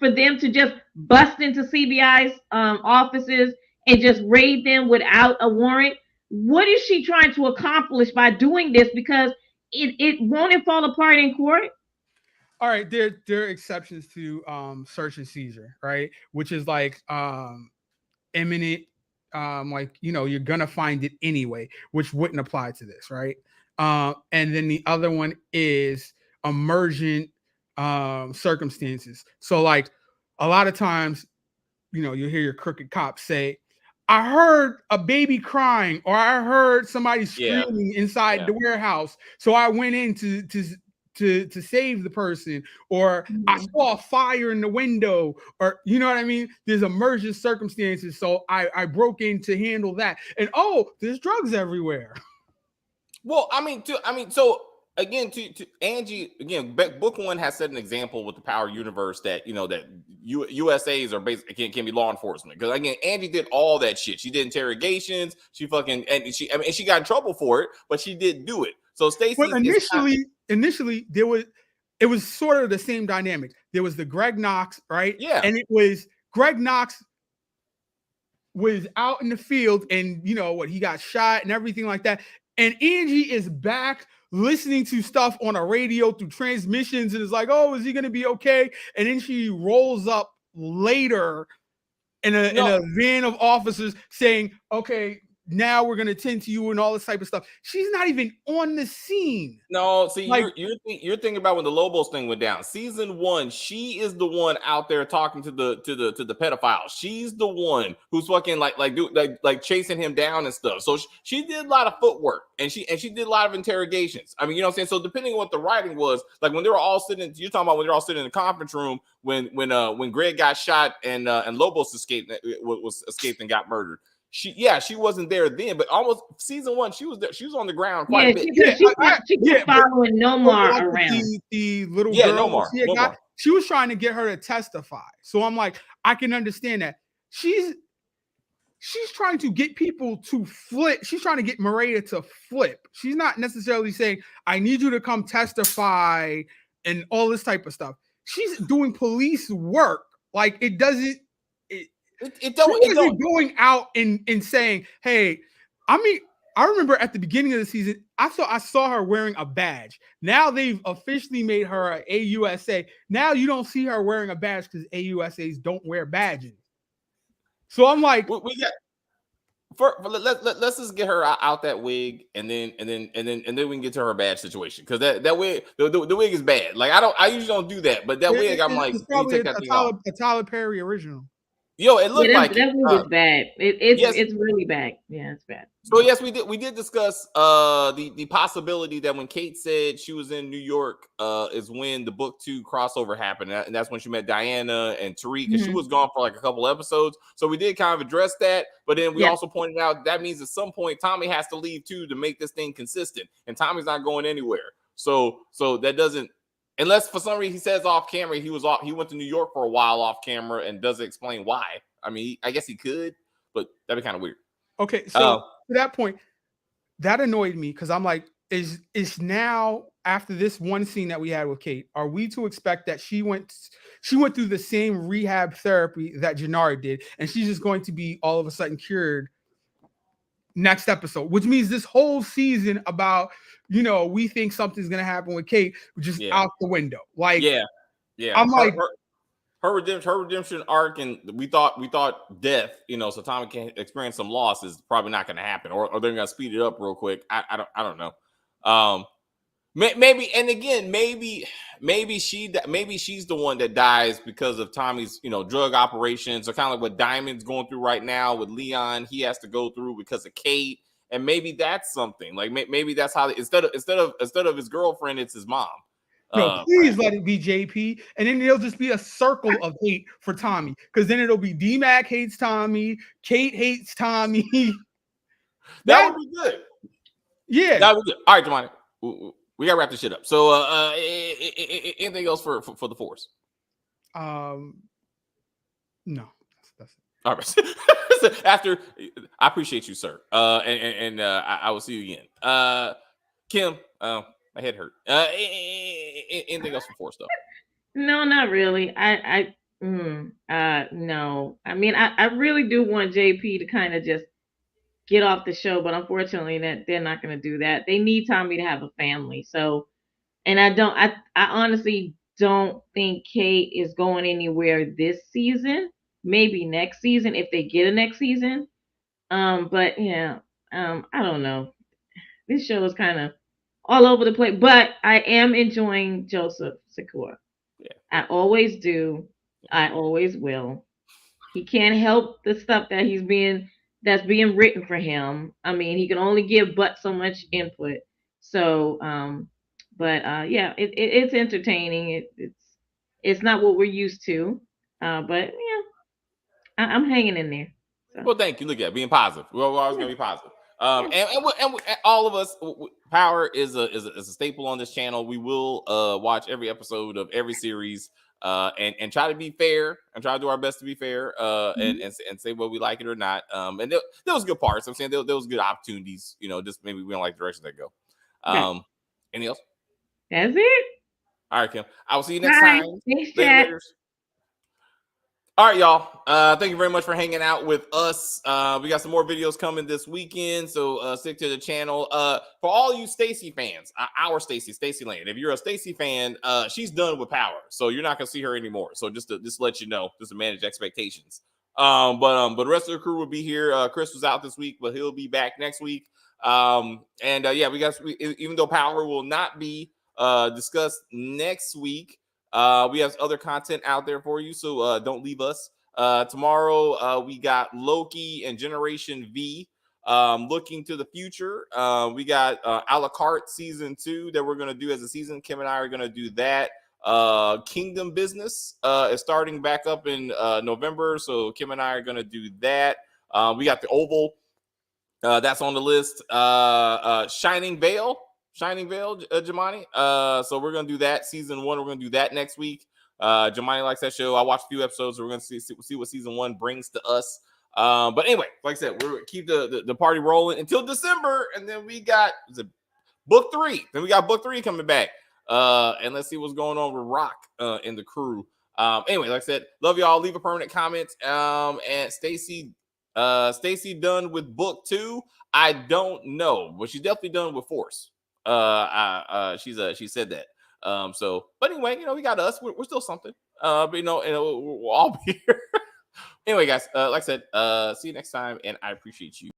them to just bust into CBI's offices and just raid them without a warrant? What is she trying to accomplish by doing this? Because it won't fall apart in court. All right, there are exceptions to search and seizure, right? Which is like imminent, like, you're gonna find it anyway, which wouldn't apply to this, right? And then the other one is emergent circumstances. So like a lot of times, you hear your crooked cop say, I heard a baby crying, or I heard somebody screaming inside the warehouse, so I went in to save the person, or I saw a fire in the window, or you know what I mean? There's emergent circumstances, so I broke in to handle that. And there's drugs everywhere. Well, so again, to Angie, again, book one has set an example with the Power universe that that USAs are basically can be law enforcement, because again, Angie did all that shit. She did interrogations. She she got in trouble for it, but she did do it. So Stacy, initially it was sort of the same dynamic. There was the Greg Knox, right? Yeah, and it was Greg Knox was out in the field, and he got shot and everything like that. And Angie is back listening to stuff on a radio through transmissions and is like, is he going to be okay? And then she rolls up later in a van of officers saying, okay, now we're going to tend to you and all this type of stuff. She's not even on the scene. No, see, like, you're thinking about when the Lobos thing went down. Season 1, she is the one out there talking to the pedophile. She's the one who's fucking like chasing him down and stuff. So she did a lot of footwork, and she did a lot of interrogations. I mean, you know what I'm saying? So depending on what the writing was, like when they were all sitting, you're talking about when they're all sitting in the conference room when Greg got shot and Lobos escaped and got murdered. She wasn't there then, but almost season 1, she was there. She was on the ground quite a bit. She was following Nomar around. The little girl, Nomar. She was trying to get her to testify. So I'm like, I can understand that. She's trying to get people to flip. She's trying to get Maria to flip. She's not necessarily saying, I need you to come testify and all this type of stuff. She's doing police work. Like, it doesn't. She wasn't going out and saying, hey, I remember at the beginning of the season, I saw her wearing a badge. Now they've officially made her an AUSA. Now you don't see her wearing a badge because AUSAs don't wear badges. So I'm like, let's just get her out that wig, and then we can get to her badge situation, because that wig, the wig is bad. Like I usually don't do that, but that wig, I'm like, it's probably a Tyler Perry original. Yo, it looked like that movie is bad. It's really bad. Yeah, it's bad. So yes, we did discuss the possibility that when Kate said she was in New York is when the book 2 crossover happened, and that's when she met Diana and Tariq, and she was gone for like a couple episodes. So we did kind of address that, but then we also pointed out that means at some point Tommy has to leave too to make this thing consistent, and Tommy's not going anywhere. So that doesn't, unless for some reason he says off camera he went to New York for a while off camera and doesn't explain why. I mean, I guess he could, but that'd be kind of weird. Okay, so to that point, that annoyed me because I'm like, is now after this one scene that we had with Kate, are we to expect that she went through the same rehab therapy that Janari did, and she's just going to be all of a sudden cured next episode? Which means this whole season about, we think something's gonna happen with Kate, just out the window. Like, I'm like. Her redemption arc, and we thought death, so Tommy can experience some loss is probably not going to happen, or they're going to speed it up real quick. I don't know. Maybe, and again, maybe she's the one that dies because of Tommy's drug operations, or kind of like what Diamond's going through right now with Leon. He has to go through because of Kate, and maybe that's something like maybe that's how instead of his girlfriend, it's his mom. No, please let it be JP, and then it'll just be a circle of hate for Tommy, because then it'll be D-Mac hates Tommy, Kate hates Tommy. That would be good. Yeah, that would be good. All right, Jamani, we gotta wrap this shit up. So, anything else for the Force? No. That's it. All right. After, I appreciate you, sir. And I will see you again. Kim, my head hurt. Anything else for Force stuff? No, not really. No. I mean, I really do want JP to kind of just get off the show, but unfortunately, that they're not going to do that. They need Tommy to have a family. So, and I honestly don't think Kate is going anywhere this season. Maybe next season if they get a next season. But yeah, I don't know. This show is kind of all over the place, but I am enjoying Joseph Sikora. Yeah. I always do. I always will. He can't help the stuff that's being written for him. I mean, he can only give but so much input. So, yeah, it's entertaining. It's not what we're used to, but yeah, I'm hanging in there. So. Well, thank you. Look at being positive. We're always gonna be positive. And all of us, power is a staple on this channel. We will watch every episode of every series and try to be fair and try to do our best to be fair and say whether we like it or not. And there was good parts. I'm saying there was good opportunities. Just maybe we don't like the direction they go. Anything else? That's it. All right, Kim. I will see you next time. Thanks, Later. All right, y'all. Thank you very much for hanging out with us. We got some more videos coming this weekend, so stick to the channel. For all you Stacy fans, our Stacy Lane. If you're a Stacy fan, she's done with Power, so you're not gonna see her anymore. So just to let you know, just to manage expectations. But the rest of the crew will be here. Chris was out this week, but he'll be back next week. Even though Power will not be discussed next week. We have other content out there for you, so don't leave us. Tomorrow, we got Loki and Generation V. Looking to the future, we got a la carte season 2 that we're going to do as a season. Kim and I are going to do that. Kingdom Business is starting back up in November, so Kim and I are going to do that. We got the Oval. That's on the list. Shining Veil, Jamani. So we're gonna do that season 1. We're gonna do that next week. Jamani likes that show. I watched a few episodes. So we're gonna see what season 1 brings to us. But anyway, like I said, we're keep the party rolling until December, and then we got book 3. Then we got book 3 coming back. And let's see what's going on with Rock and the crew. Anyway, like I said, love y'all. Leave a permanent comment. And Stacy done with book 2. I don't know, but she's definitely done with Force. She said that. But anyway, we got us. We're still something. But we'll all be here. Anyway, guys, like I said, see you next time, and I appreciate you.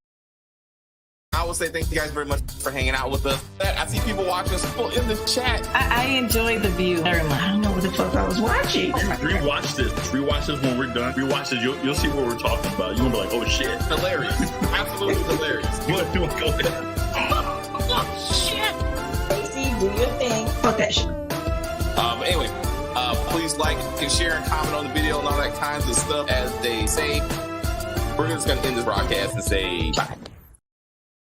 I will say thank you guys very much for hanging out with us. I see people watching us in the chat. I enjoy The View very much. I don't know what the fuck I was watching. Rewatch this. Rewatch this when we're done. Rewatch this. You'll see what we're talking about. You're gonna be like, oh shit. Hilarious. Absolutely hilarious. Go ahead. Oh shit. Stacy, do your thing. Fuck that shit. Anyway, please like and share and comment on the video and all that kinds of stuff. As they say, we're just gonna end this broadcast and say bye.